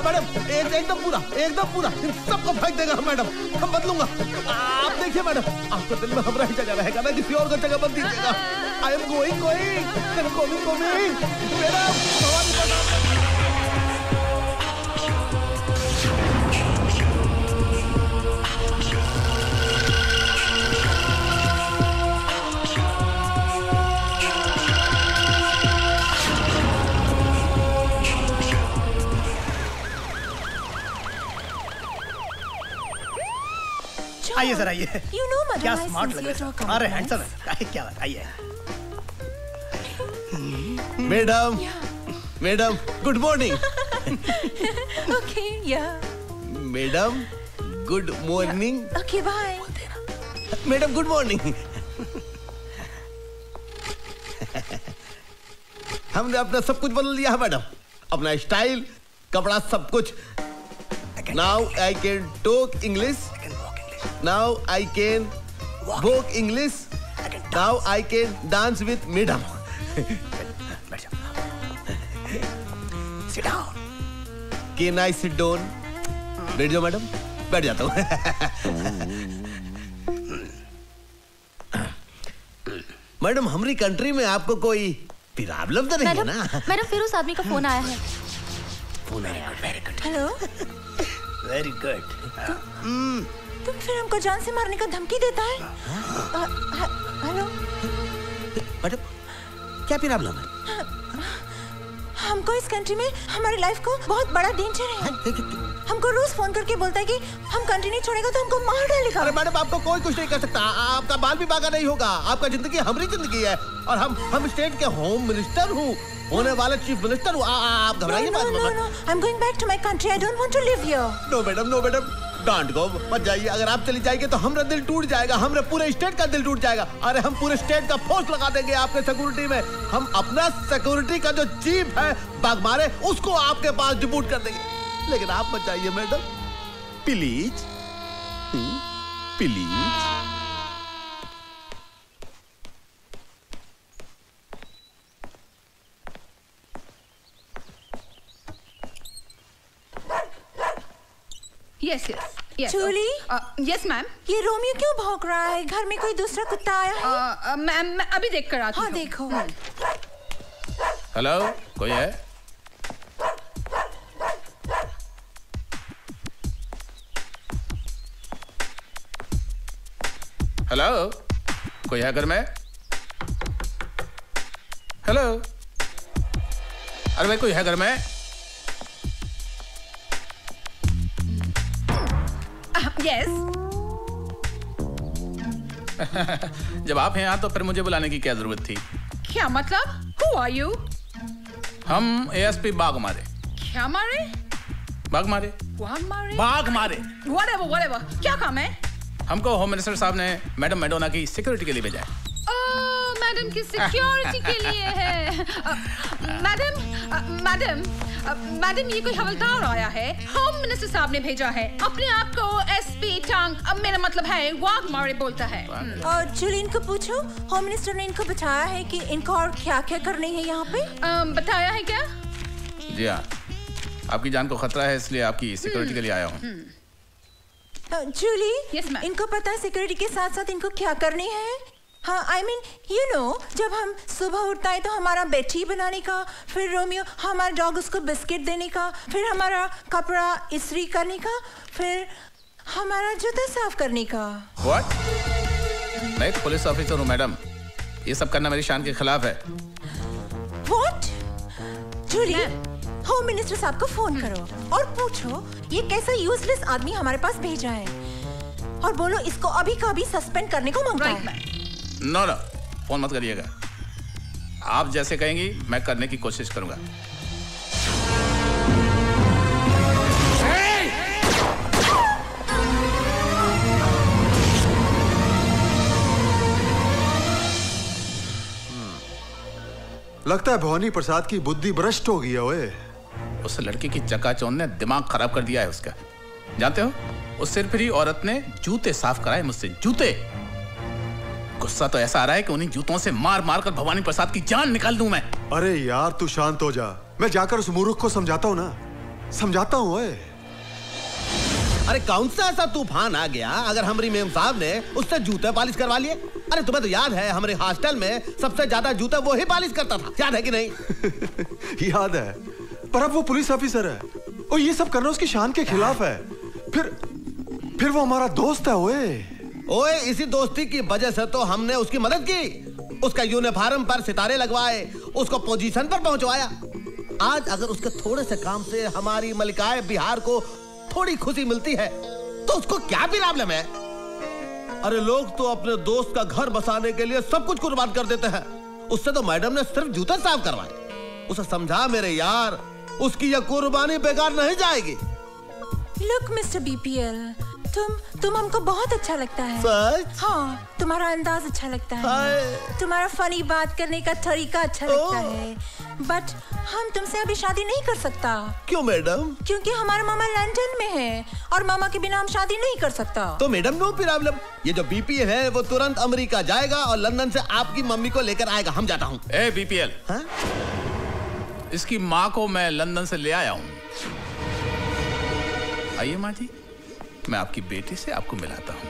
मैडम। एकदम पूरा सबको फेंक देगा मैडम, हम बदलूंगा। आप देखिए मैडम, आपको दिल में हमारा ही जगह रहेगा ना, किसी और को जगह मत दीजिएगा। I am going madam. आइए सर, आइए। You know, madam, क्या I स्मार्ट लग रहे हैं। अरे हैंडसम है। क्या बात, आइए। Madam good morning. ओके या madam good morning. Okay bye. Madam good morning. हमने अपना सब कुछ बदल लिया है मैडम, अपना स्टाइल, कपड़ा, सब कुछ। Now I can talk English, now I can walk English, now I can dance with madam. Sit down. Can I sit down? बैठ जाओ मैडम। बैठ जाता हूँ। मैडम हमारी कंट्री में आपको कोई प्रॉब्लम तो नहीं है ना? मैडम फिर उस आदमी का फोन आया है। फोन आया, very good. Hello. Very good. तुम फिर हमको जान से मारने का धमकी देता है? हेलो। मैडम क्या प्रॉब्लम है? हमको इस कंट्री में हमारी लाइफ को बहुत बड़ा डेंजर है। हमको रोज फोन करके बोलता है कि हम कंट्री नहीं छोड़ेगा तो हमको मार डालेगा। अरे मैडम आपको कोई कुछ नहीं कर सकता, आपका बाल भी बागा नहीं होगा। आपका जिंदगी हमारी जिंदगी है और हम स्टेट के होम मिनिस्टर हूँ, होने वाले चीफ मिनिस्टर हूँ। आप घबराइए मत। No, I'm going back to my country. I don't want to live here. No madam, don't go, मत जाइए। अगर आप चली जाएंगे तो हमारा दिल टूट जाएगा, हमारे पूरे स्टेट का दिल टूट जाएगा। अरे हम पूरे स्टेट का फोर्स लगा देंगे आपके सिक्योरिटी में। हम अपना सिक्योरिटी का जो चीफ है बागमारे, उसको आपके पास डिप्यूट कर देंगे। लेकिन आप मत जाइए madam, please please. Yes yes yes. Julie? Yes ma'am. ये रोमियो क्यों भौंक रहा है? घर में कोई दूसरा कुत्ता आया है? मैम अभी देख कर आती हूँ। हाँ देखो। हेलो, कोई है? हेलो, कोई है घर में? हेलो, अरे भाई कोई है घर में? यस। जब आप हैं यहाँ तो फिर मुझे बुलाने की क्या जरूरत थी? क्या मतलब? Who are you? हम एएसपी बाग मारे। क्या मारे? बाग मारे। बाग मारे? बाग मारे। Whatever, whatever. क्या काम है? हमको होम मिनिस्टर साहब ने मैडम मैडोना की सिक्योरिटी के लिए भेजा है। मैडम की सिक्योरिटी के लिए है। मैडम ये कोई हवलदार आया है, होम मिनिस्टर साहब ने भेजा है। अपने आप को एसपी टांग, अब मेरा मतलब है वाग मारे बोलता है। और जूली इनको पूछो, होम मिनिस्टर ने इनको बताया है कि इनको और क्या क्या करने हैं यहाँ पे? बताया है क्या? जी हाँ, आपकी जान को खतरा है इसलिए आपकी सिक्योरिटी के लिए आया हूँ। जूली, इनको पता है सिक्योरिटी के साथ साथ इनको क्या करनी है? हाँ, I mean, you know, जब हम सुबह उठता है तो हमारा बेड टी बनाने का, फिर रोमियो हमारा डॉग उसको बिस्किट देने का, फिर हमारा कपड़ा इस्त्री करने का, फिर हमारा जूता साफ करने का। What? मैं तो पुलिस ऑफिसर हूँ मैडम, ये सब करना मेरी शान के खिलाफ है। What? जूली, होम मिनिस्टर साहब को फोन करो और पूछो ये कैसा यूजलेस आदमी हमारे पास भेजा है, और बोलो इसको अभी का अभी सस्पेंड करने को मांगता है। नो नो, फोन मत करिएगा। आप जैसे कहेंगी मैं करने की कोशिश करूंगा। लगता है भवानी प्रसाद की बुद्धि भ्रष्ट हो गई है। ओए, उस लड़के की चकाचौंध ने दिमाग खराब कर दिया है उसका। जानते हो, उस सिरफिरी औरत ने जूते साफ कराए मुझसे, जूते। गुस्सा तो ऐसा आ रहा है कि उन्हीं जूतों से मार मार कर भवानी प्रसाद की जान निकाल दूं मैं। अरे यार तू शांत हो जा, मैं जाकर उस मूर्ख को समझाता हूँ ना, समझाता हूँ। ओए, अरे कौन सा ऐसा तूफान आ गया अगर हमारी मेम साहब ने उससे जूते पॉलिश करवा लिए? अरे तुम्हें तो याद है हमारे हॉस्टल में सबसे ज्यादा जूते वो ही पॉलिश करता था, याद है कि नहीं? याद है, पर अब वो पुलिस ऑफिसर है और ये सब करना उसकी शान के खिलाफ है। फिर वो हमारा दोस्त है। ओए, इसी दोस्ती की वजह से तो हमने उसकी मदद की, उसका यूनिफॉर्म पर सितारे लगवाए, उसको पोजीशन पर पहुंचवाया। आज अगर उसके थोड़े से काम से हमारी मलिकाए बिहार को थोड़ी खुशी मिलती है तो उसको क्या प्रॉब्लम है? अरे लोग तो अपने दोस्त का घर बसाने के लिए सब कुछ कुर्बान कर देते हैं, उससे तो मैडम ने सिर्फ जूते साफ करवाए। उसे समझा मेरे यार, उसकी यह कुर्बानी बेकार नहीं जाएगी। लुक मिस्टर बीपीएल, तुम हमको बहुत अच्छा लगता है। सच? हाँ, तुम्हारा अंदाज अच्छा लगता है, तुम्हारा फनी बात करने का तरीका अच्छा लगता है, बट हम तुमसे अभी शादी नहीं कर सकता। क्यों मैडम? क्योंकि हमारा मामा लंदन में है और मामा के बिना हम शादी नहीं कर सकता। तो मैडम नो प्रॉब्लम, ये जो बीपीएल है वो तुरंत अमेरिका जाएगा और लंदन से आपकी मम्मी को लेकर आएगा। हम जाता हूँ। ए बीपीएल, इसकी माँ को मैं लंदन से ले आया हूँ। आइए माँ जी, मैं आपकी बेटी से आपको मिलाता हूँ।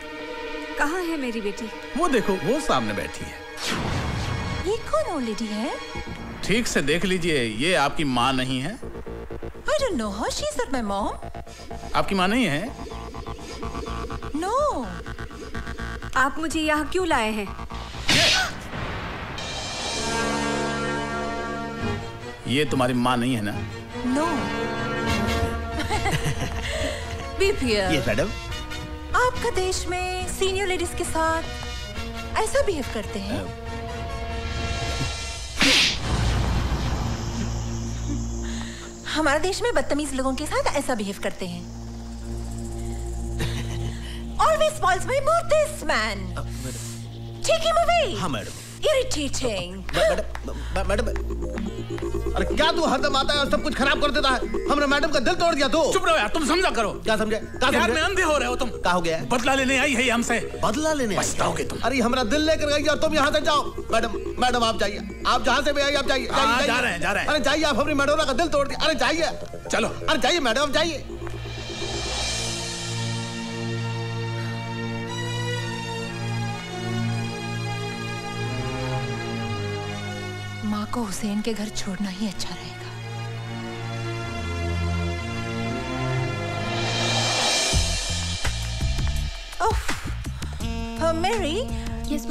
कहाँ है मेरी बेटी? वो देखो, वो सामने बैठी है। ये कौन ओल्ड लेडी है? ठीक से देख लीजिए, ये आपकी माँ नहीं है। I don't know her. She's not my mom. आपकी माँ नहीं है? No. आप मुझे यहाँ क्यों लाए हैं? ये तुम्हारी माँ नहीं है ना? No. बीपीएल। Yes, madam. आपका देश में सीनियर लेडीज के साथ ऐसा बिहेव करते हैं? हमारे देश में बदतमीज लोगों के साथ ऐसा बिहेव करते हैं। always spoils my mood, this man. Take him away. हाँ मैडम। Irritating. मैडम, अरे क्या तू हरदम आता है और सब कुछ खराब कर देता है? हमने मैडम का दिल तोड़ दिया तू। चुप रहो यार, तुम समझा करो। क्या समझे? यार में अंधे हो रहे हो तुम। क्या हो गया? बदला लेने आई है हमसे। बदला लेने आई? पछताओगे तुम। अरे हमारा दिल लेकर गई और तुम यहाँ से जाओ। मैडम आप जाइए, आप जहाँ से भी आइए आप जाइए। जा रहे हैं। अरे जाइए, आप अपनी मैडोना का दिल तोड़ दिया। अरे जाइए, चलो। अरे जाइए मैडम, जाइए। माँ को हुसैन के घर छोड़ना ही अच्छा रहेगा। मैरी,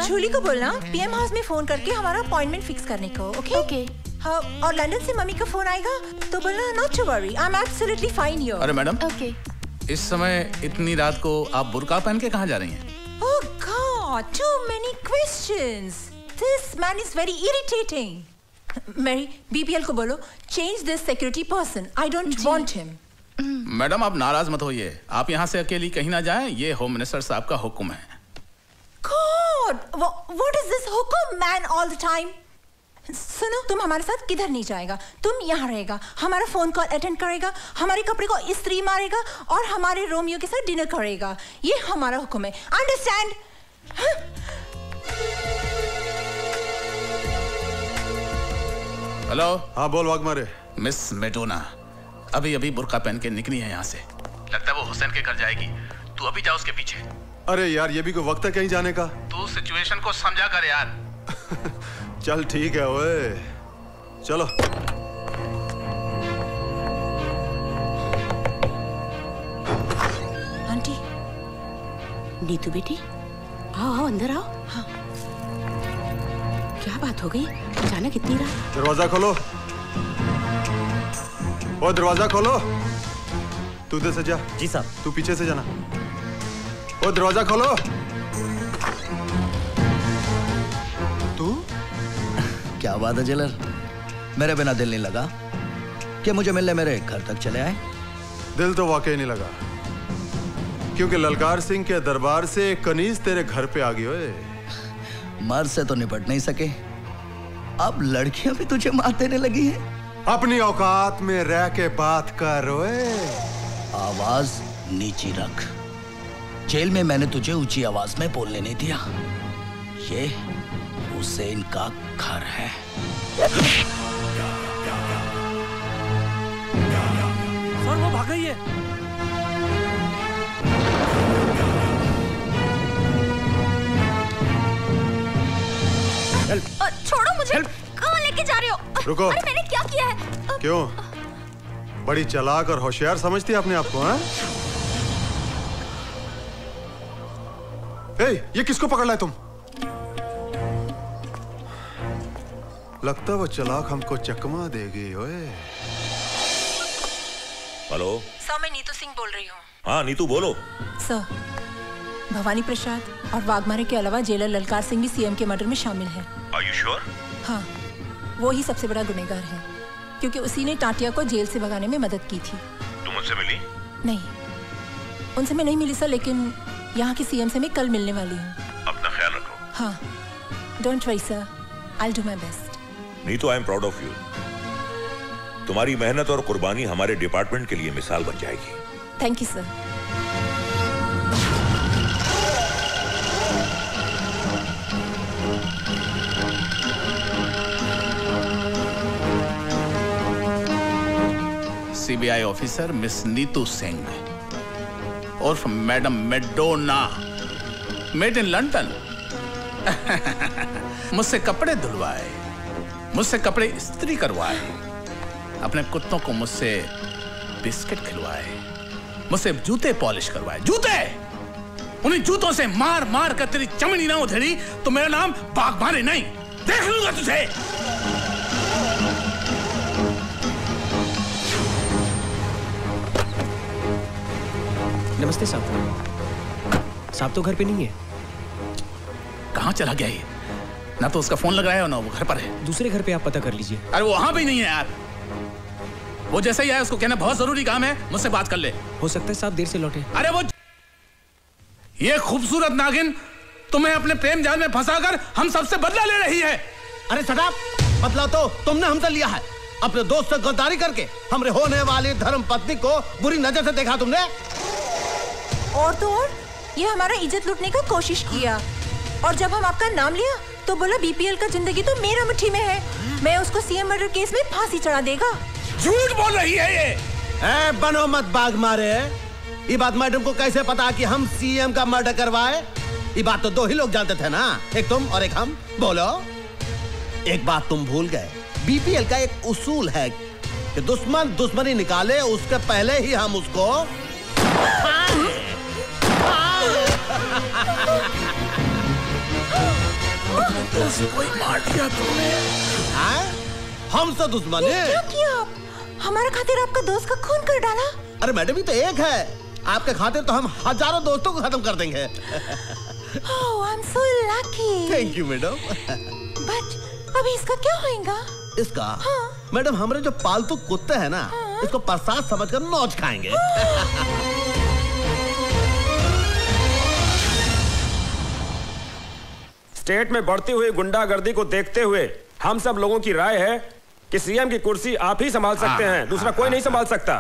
जूली को बोलना पीएम हाउस में फोन करके हमारा अपॉइंटमेंट फिक्स करने को। ओके? हाँ, और लंदन से मम्मी का फोन आएगा तो बोलना not to worry, I am absolutely fine here. अरे मैडम, इस समय इतनी रात को आप बुर्का पहन के कहाँ जा रही हैं? Oh God, too many questions. This man is very irritating. Mary, BPL को बोलो change this security person, I don't want him. Madam आप नाराज मत होइए, आप यहाँ से अकेली कहीं ना जाएं, ये होम मिनिस्टर साहब का हुक्म है। God, what is this हुक्म man all the time? सुनो, तुम हमारे साथ किधर नहीं जाएगा, तुम यहाँ रहेगा, हमारा फोन कॉल अटेंड करेगा, हमारे कपड़े को इस्त्री मारेगा और हमारे रोमियो के साथ डिनर करेगा। ये हमारा हुक्म है, अंडरस्टैंड? हेलो। हाँ बोल वाघमारे। मिस मेडोना अभी अभी बुर्का पहन के निकली है यहाँ से, लगता है वो हुसैन के घर जाएगी। तू अभी जा उसके पीछे। अरे यार, ये भी कोई वक्त है कहीं जाने का? तू सिचुएशन को समझा कर यार। चल ठीक है ओए, चलो। आंटी, नीतू बेटी, आओ अंदर आओ। हाँ। क्या बात हो गई, अचानक इतनी रात? दरवाजा खोलो। ओ दरवाजा खोलो। तू इधर से जा। जी साहब। तू पीछे से जाना। ओ दरवाजा खोलो। तू? क्या बात है जेलर, मेरे बिना दिल नहीं लगा कि मुझे मिलने मेरे घर तक चले आए? दिल तो वाकई नहीं लगा, क्योंकि ललकार सिंह के दरबार से एक कनीज तेरे घर पे आ गई। ओए मर्द से तो निपट नहीं सके, अब लड़कियां भी तुझे मार देने लगी हैं। अपनी औकात में रह के बात कर। ओए आवाज नीची रख, जेल में मैंने तुझे ऊंची आवाज में बोलने नहीं दिया। ये हुसैन का घर है। सर वो भाग गई है। छोड़ो मुझे, कहाँ लेके जा रहे हो? रुको। अरे मैंने क्या किया है? क्यों बड़ी चालाक और होशियार समझती है अपने आप को? हाँ? ये किसको पकड़ लाए तुम? लगता वो चालाक हमको चकमा देगी। ओए हेलो सर, मैं नीतू सिंह बोल रही हूँ। हाँ नीतू बोलो। सर, भवानी प्रसाद और वाघमारे के अलावा जेलर ललकार सिंह भी सीएम के मर्डर में शामिल है। Are you sure? हाँ, वो ही सबसे बड़ा गुनहगार है, क्योंकि उसी ने टाटिया को जेल से भगाने में मदद की थी। तुम उनसे मिली? नहीं, उनसे मैं नहीं मिली सर, लेकिन यहाँ के सीएम से मैं कल मिलने वाली हूँ। अपना ख्याल रखो। हाँ, don't worry sir, I will do my best. Neetu, I am proud of you. तुम्हारी मेहनत और कुर्बानी हमारे डिपार्टमेंट के लिए मिसाल बन जाएगी। Thank you sir. CBI officer miss Neetu Singh और madam Madonna, made in London. मुझसे कपड़े धुलवाए, मुझसे कपड़े इस्त्री करवाए, अपने कुत्तों को मुझसे बिस्किट खिलवाए, मुझसे जूते पॉलिश करवाए। जूते, उन्हीं जूतों से मार मार कर तेरी चमड़ी ना उधेड़ी तो मेरा नाम वाघमारे नहीं। देख लूंगा तुझे। नमस्ते साहब। साहब तो घर पे नहीं है। कहाँ चला गया ये? ना तो उसका फोन लग रहा है और ना वो घर पर है। दूसरे घर पे आप पता कर लीजिए। अरे वो वहां भी नहीं है यार। वो जैसे ही आया उसको कहना बहुत जरूरी काम है, मुझसे बात कर ले। हो सकता है साहब देर से लौटे। अरे वो ये खूबसूरत नागिन तुम्हें अपने प्रेम जाल में फंसाकर हम सबसे बदला ले रही है। अरे सटाप, बदला तो तुमने हमसे लिया है। अपने दोस्त से गद्दारी करके हमरे होने वाली धर्म पत्नी को बुरी नजर से देखा तुमने। और तो और ये हमारा इज्जत लूटने का कोशिश किया, और जब हम आपका नाम लिया तो बोला बीपीएल का जिंदगी तो मेरा मुट्ठी में है, मैं उसको सीएम मर्डर केस में फांसी चढ़ा देगा। झूठ बोल रही है ये। बनो मत बाग मारे। ये बात मैडम को कैसे पता कि हम सीएम का मर्डर करवाए? ये बात तो दो ही लोग जानते थे ना, एक तुम और एक हम। बोलो। एक बात तुम भूल गए, बीपीएल का एक उसूल है कि दुश्मन दुश्मनी निकाले उसके पहले ही हम उसको कोई मार दिया तुमने। हमसे दुश्मनी? क्या किया आप? हमारे खातिर आपका दोस्त का खून कर डाला। अरे मैडम ही तो एक है, आपके खातिर तो हम हजारों दोस्तों को खत्म कर देंगे। Oh, I'm so lucky. Thank you madam. But अभी इसका क्या होएगा? इसका? हाँ। मैडम हमारे जो पालतू कुत्ते हैं ना, हाँ? इसको प्रसाद समझकर नौच खाएंगे। स्टेट में बढ़ती हुई गुंडागर्दी को देखते हुए हम सब लोगों की राय है कि सीएम की कुर्सी आप ही संभाल सकते हैं, दूसरा कोई नहीं संभाल सकता।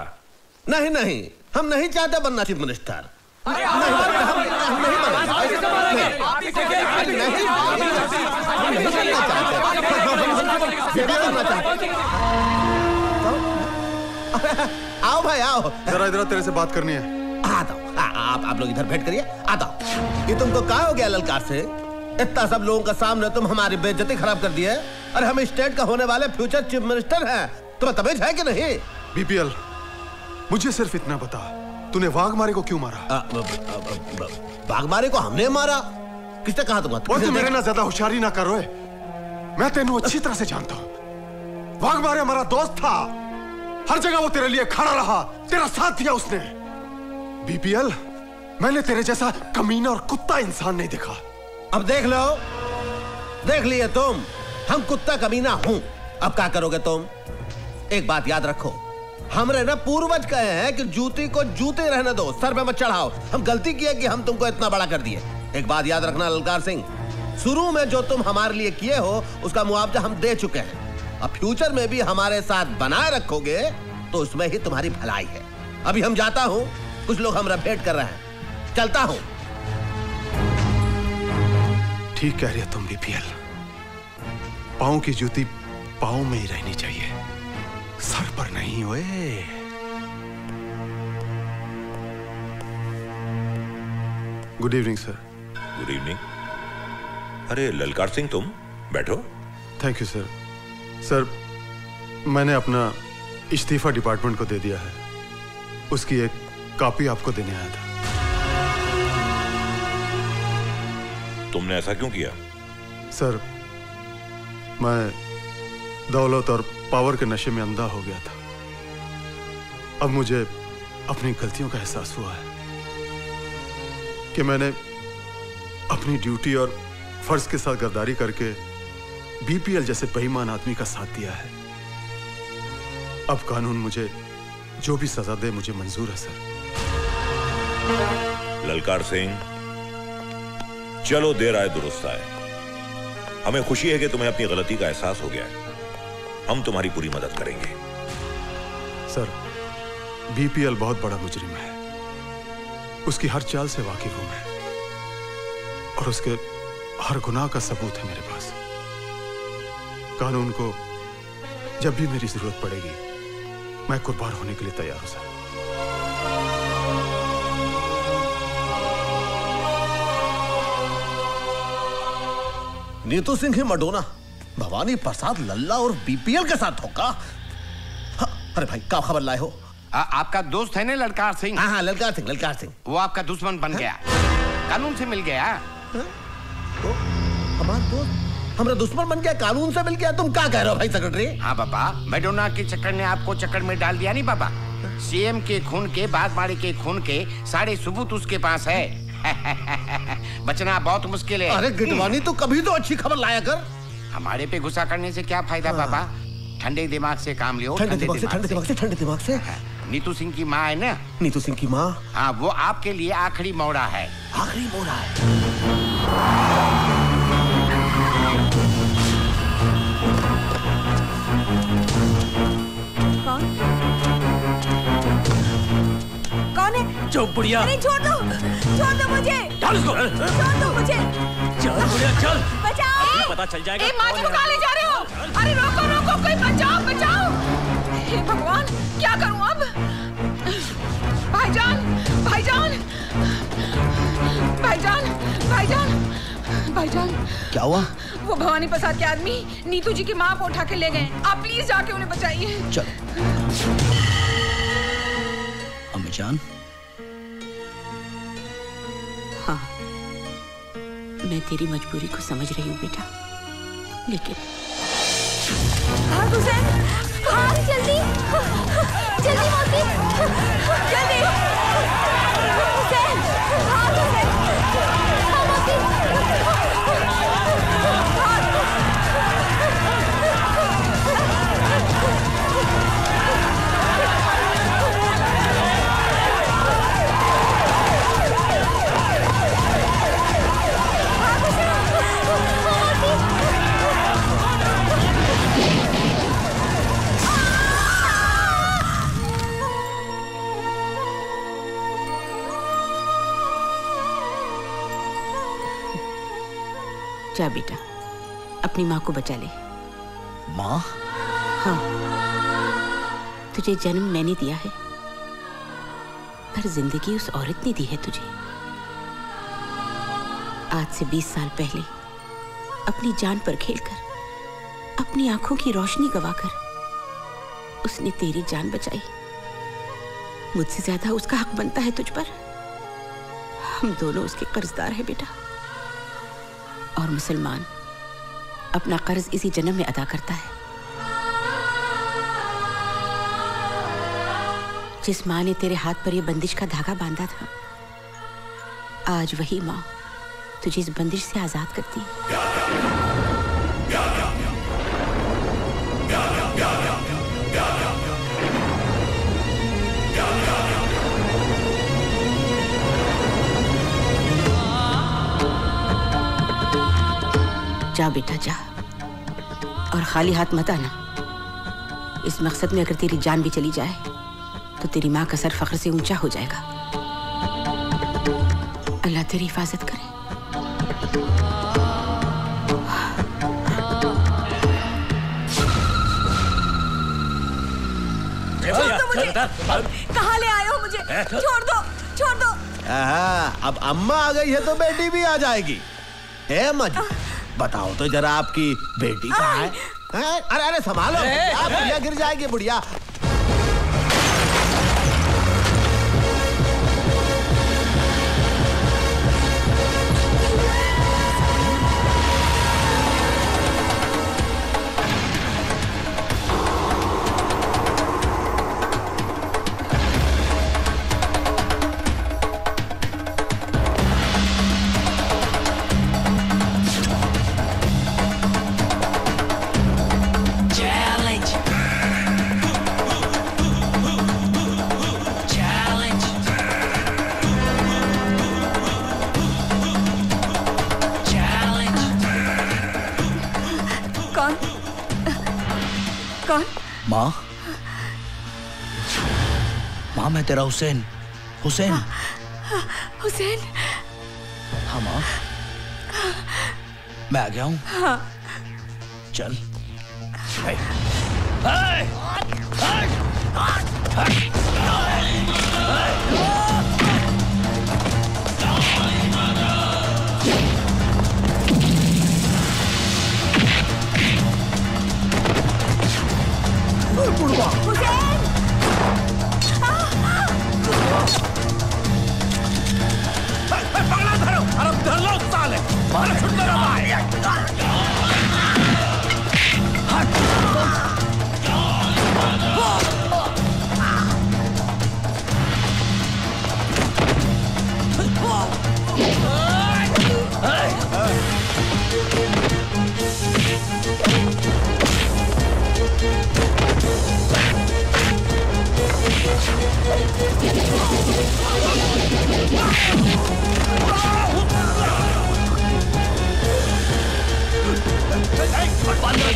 नहीं नहीं, हम नहीं चाहते बनना चीफ मिनिस्टर। आओ भाई आओ, जरा इधर तेरे से बात करनी है। आप लोग इधर बैठ करिए। आता ये तुमको क्या हो गया ललकार से? इतना सब लोगों का सामने तुम हमारी बेइज्जती खराब कर दी है। अरे हम स्टेट का होने वाले फ्यूचर चीफ मिनिस्टर हैं, तुम्हें तमीज है कि नहीं? बीपीएल, मुझे सिर्फ इतना बता, तूने वाघमारे को क्यों मारा? वाघमारे को हमने मारा? किसने कहा तुमको? और तू मेरे ना ज्यादा होशियारी ना करो। मैं तेनू अच्छी तरह से जानता हूँ। वाघमारे हमारा दोस्त था, हर जगह वो तेरे लिए खड़ा रहा, तेरा साथ दिया उसने। बीपीएल, मैंने तेरे जैसा कमीना और कुत्ता इंसान नहीं देखा। अब देख लो, देख लिए तुम, हम कुत्ता कमीना हूं। अब क्या करोगे तुम? एक बात याद रखो, हमरे ना पूर्वज कहे हैं कि जूती को जूते रहने दो, सर पे मत चढ़ाओ। हम गलती किए कि हम तुमको इतना बड़ा कर दिए। एक बात याद रखना ललकार सिंह, शुरू में जो तुम हमारे लिए किए हो उसका मुआवजा हम दे चुके हैं। अब फ्यूचर में भी हमारे साथ बनाए रखोगे तो उसमें ही तुम्हारी भलाई है। अभी हम जाता हूं, कुछ लोग हमरा भेंट कर रहे हैं, चलता हूं। ठीक कह रही है तुम बीपीएल, पाँव की जूती पाँव में ही रहनी चाहिए, सर पर नहीं। ओए good evening sir. Good evening. अरे ललकार सिंह, तुम बैठो। Thank you sir. सर, मैंने अपना इस्तीफा डिपार्टमेंट को दे दिया है, उसकी एक कॉपी आपको देने आया था। तुमने ऐसा क्यों किया? सर, मैं दौलत और पावर के नशे में अंधा हो गया था। अब मुझे अपनी गलतियों का एहसास हुआ है कि मैंने अपनी ड्यूटी और फर्ज के साथ गद्दारी करके बीपीएल जैसे बेईमान आदमी का साथ दिया है। अब कानून मुझे जो भी सजा दे मुझे मंजूर है सर। ललकार सिंह, चलो देर आए दुरुस्त आए। हमें खुशी है कि तुम्हें अपनी गलती का एहसास हो गया है। हम तुम्हारी पूरी मदद करेंगे। सर, बीपीएल बहुत बड़ा मुजरिम है, उसकी हर चाल से वाकिफ हूं मैं, और उसके हर गुनाह का सबूत है मेरे पास। कानून को जब भी मेरी जरूरत पड़ेगी मैं कुर्बान होने के लिए तैयार हूं सर। नीतू सिंह ही मडोना भवानी प्रसाद लल्ला और बीपीएल के साथ होगा। अरे भाई क्या खबर लाए हो? आपका दोस्त है ना ललकार सिंह? हाँ ललकार सिंह, ललकार सिंह। वो आपका दुश्मन बन गया, कानून से मिल गया। तो हमारा दोस्त हमारा दुश्मन बन गया, कानून से मिल गया? तुम क्या कह रहे हो भाई सेक्रेटरी? हाँ बाबा, मैडोना के चक्कर ने आपको चक्कर में डाल दिया नहीं बाबा। सीएम के खून के, बागमारी के खून के सारे सबूत उसके पास है। बचना बहुत मुश्किल है। अरे गिटवानी, तो कभी तो अच्छी खबर लाया कर। हमारे पे गुस्सा करने से क्या फायदा बाबा? ठंडे दिमाग से काम लियो। ठंडे दिमाग से। नीतू सिंह की माँ है ना? नीतू सिंह की माँ? हाँ, वो आपके लिए आखिरी मोड़ा है। आखिरी मोड़ा है? कौन है? चुप बुढ़िया। नहीं, छोड़ दो मुझे। चल इसको। छोड़ दो मुझे। चल बुढ़िया चल। बचाओ। पता चल जाएगा। माँ जी को कहाँ ले जा रहे हो? अरे रोको, कोई बचाओ। हे भगवान, क्या करूं अब? भाईजान। क्या हुआ? वो भवानी प्रसाद के आदमी नीतू जी की माँ को उठा के ले गए। आप प्लीज जाके उन्हें बचाइए। चल। अम्मी जान। हाँ, मैं तेरी मजबूरी को समझ रही हूँ बेटा, लेकिन हुसैन, जल्दी मौसी, जल्दी। हुसैन, जा बेटा, अपनी माँ को बचा ले। माँ? हाँ, तुझे जन्म मैंने दिया है, पर जिंदगी उस औरत ने दी है तुझे। आज से 20 साल पहले अपनी जान पर खेलकर, अपनी आंखों की रोशनी गवाकर उसने तेरी जान बचाई। मुझसे ज्यादा उसका हक बनता है तुझ पर। हम दोनों उसके कर्जदार हैं बेटा। और मुसलमान अपना कर्ज इसी जन्म में अदा करता है। जिस माँ ने तेरे हाथ पर यह बंदिश का धागा बांधा था, आज वही माँ तुझे इस बंदिश से आजाद करती है। जा बेटा जा, और खाली हाथ मत आना। इस मकसद में अगर तेरी जान भी चली जाए तो तेरी माँ का सर फख्र से ऊंचा हो जाएगा। अल्लाह तेरी हिफाजत करे। कहाँ ले आए हो मुझे? छोड़ दो। अब अम्मा आ गई है तो बेटी भी आ जाएगी। है मजी, बताओ तो जरा आपकी बेटी कहाँ है? अरे संभालो, बुढ़िया गिर जाएगी बुढ़िया। कौन? माँ, माँ मैं तेरा हुसैन। हुसैन। हुसैन। हाँ माँ, मैं आ गया हूँ। हाँ। चल। पकड़ा धरो, अरे धर लो साले, मारो छुट्टी रहा।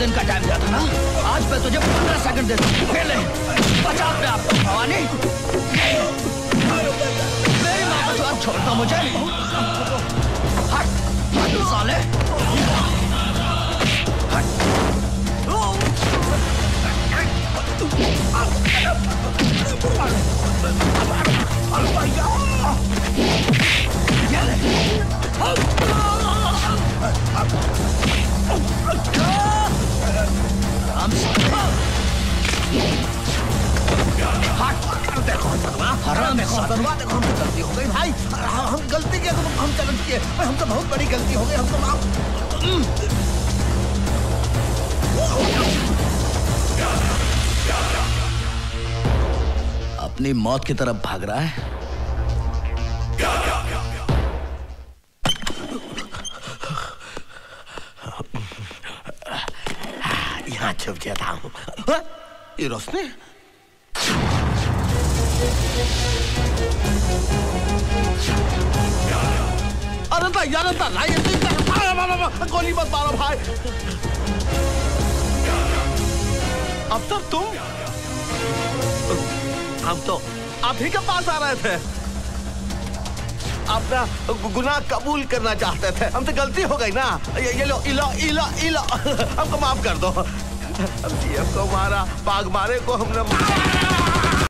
दिन का टाइम दिया था ना, आज मैं तुझे 15 सेकंड देता हूँ। खेले 50 पे आप भवानी, मेरी माँ को आप छोड़ता मुझे, हट हट साले, देखो हमसे गलती हो गई भाई, हम गलती किया तो हम गलत किए, हम तो बहुत बड़ी गलती हो गई, हम तो अपनी मौत की तरफ भाग रहा है। यहाँ छुप जाता हूँ। ये रोशनी अरे यार गोली मत मारो भाई। अब तक तुम हम तो आप ही के पास आ रहे थे, अपना गुनाह कबूल करना चाहते थे, हमसे गलती हो गई ना, ये लो इलो इलो इलो हमको माफ कर दो। हम को मारा, बाघ मारे को हमने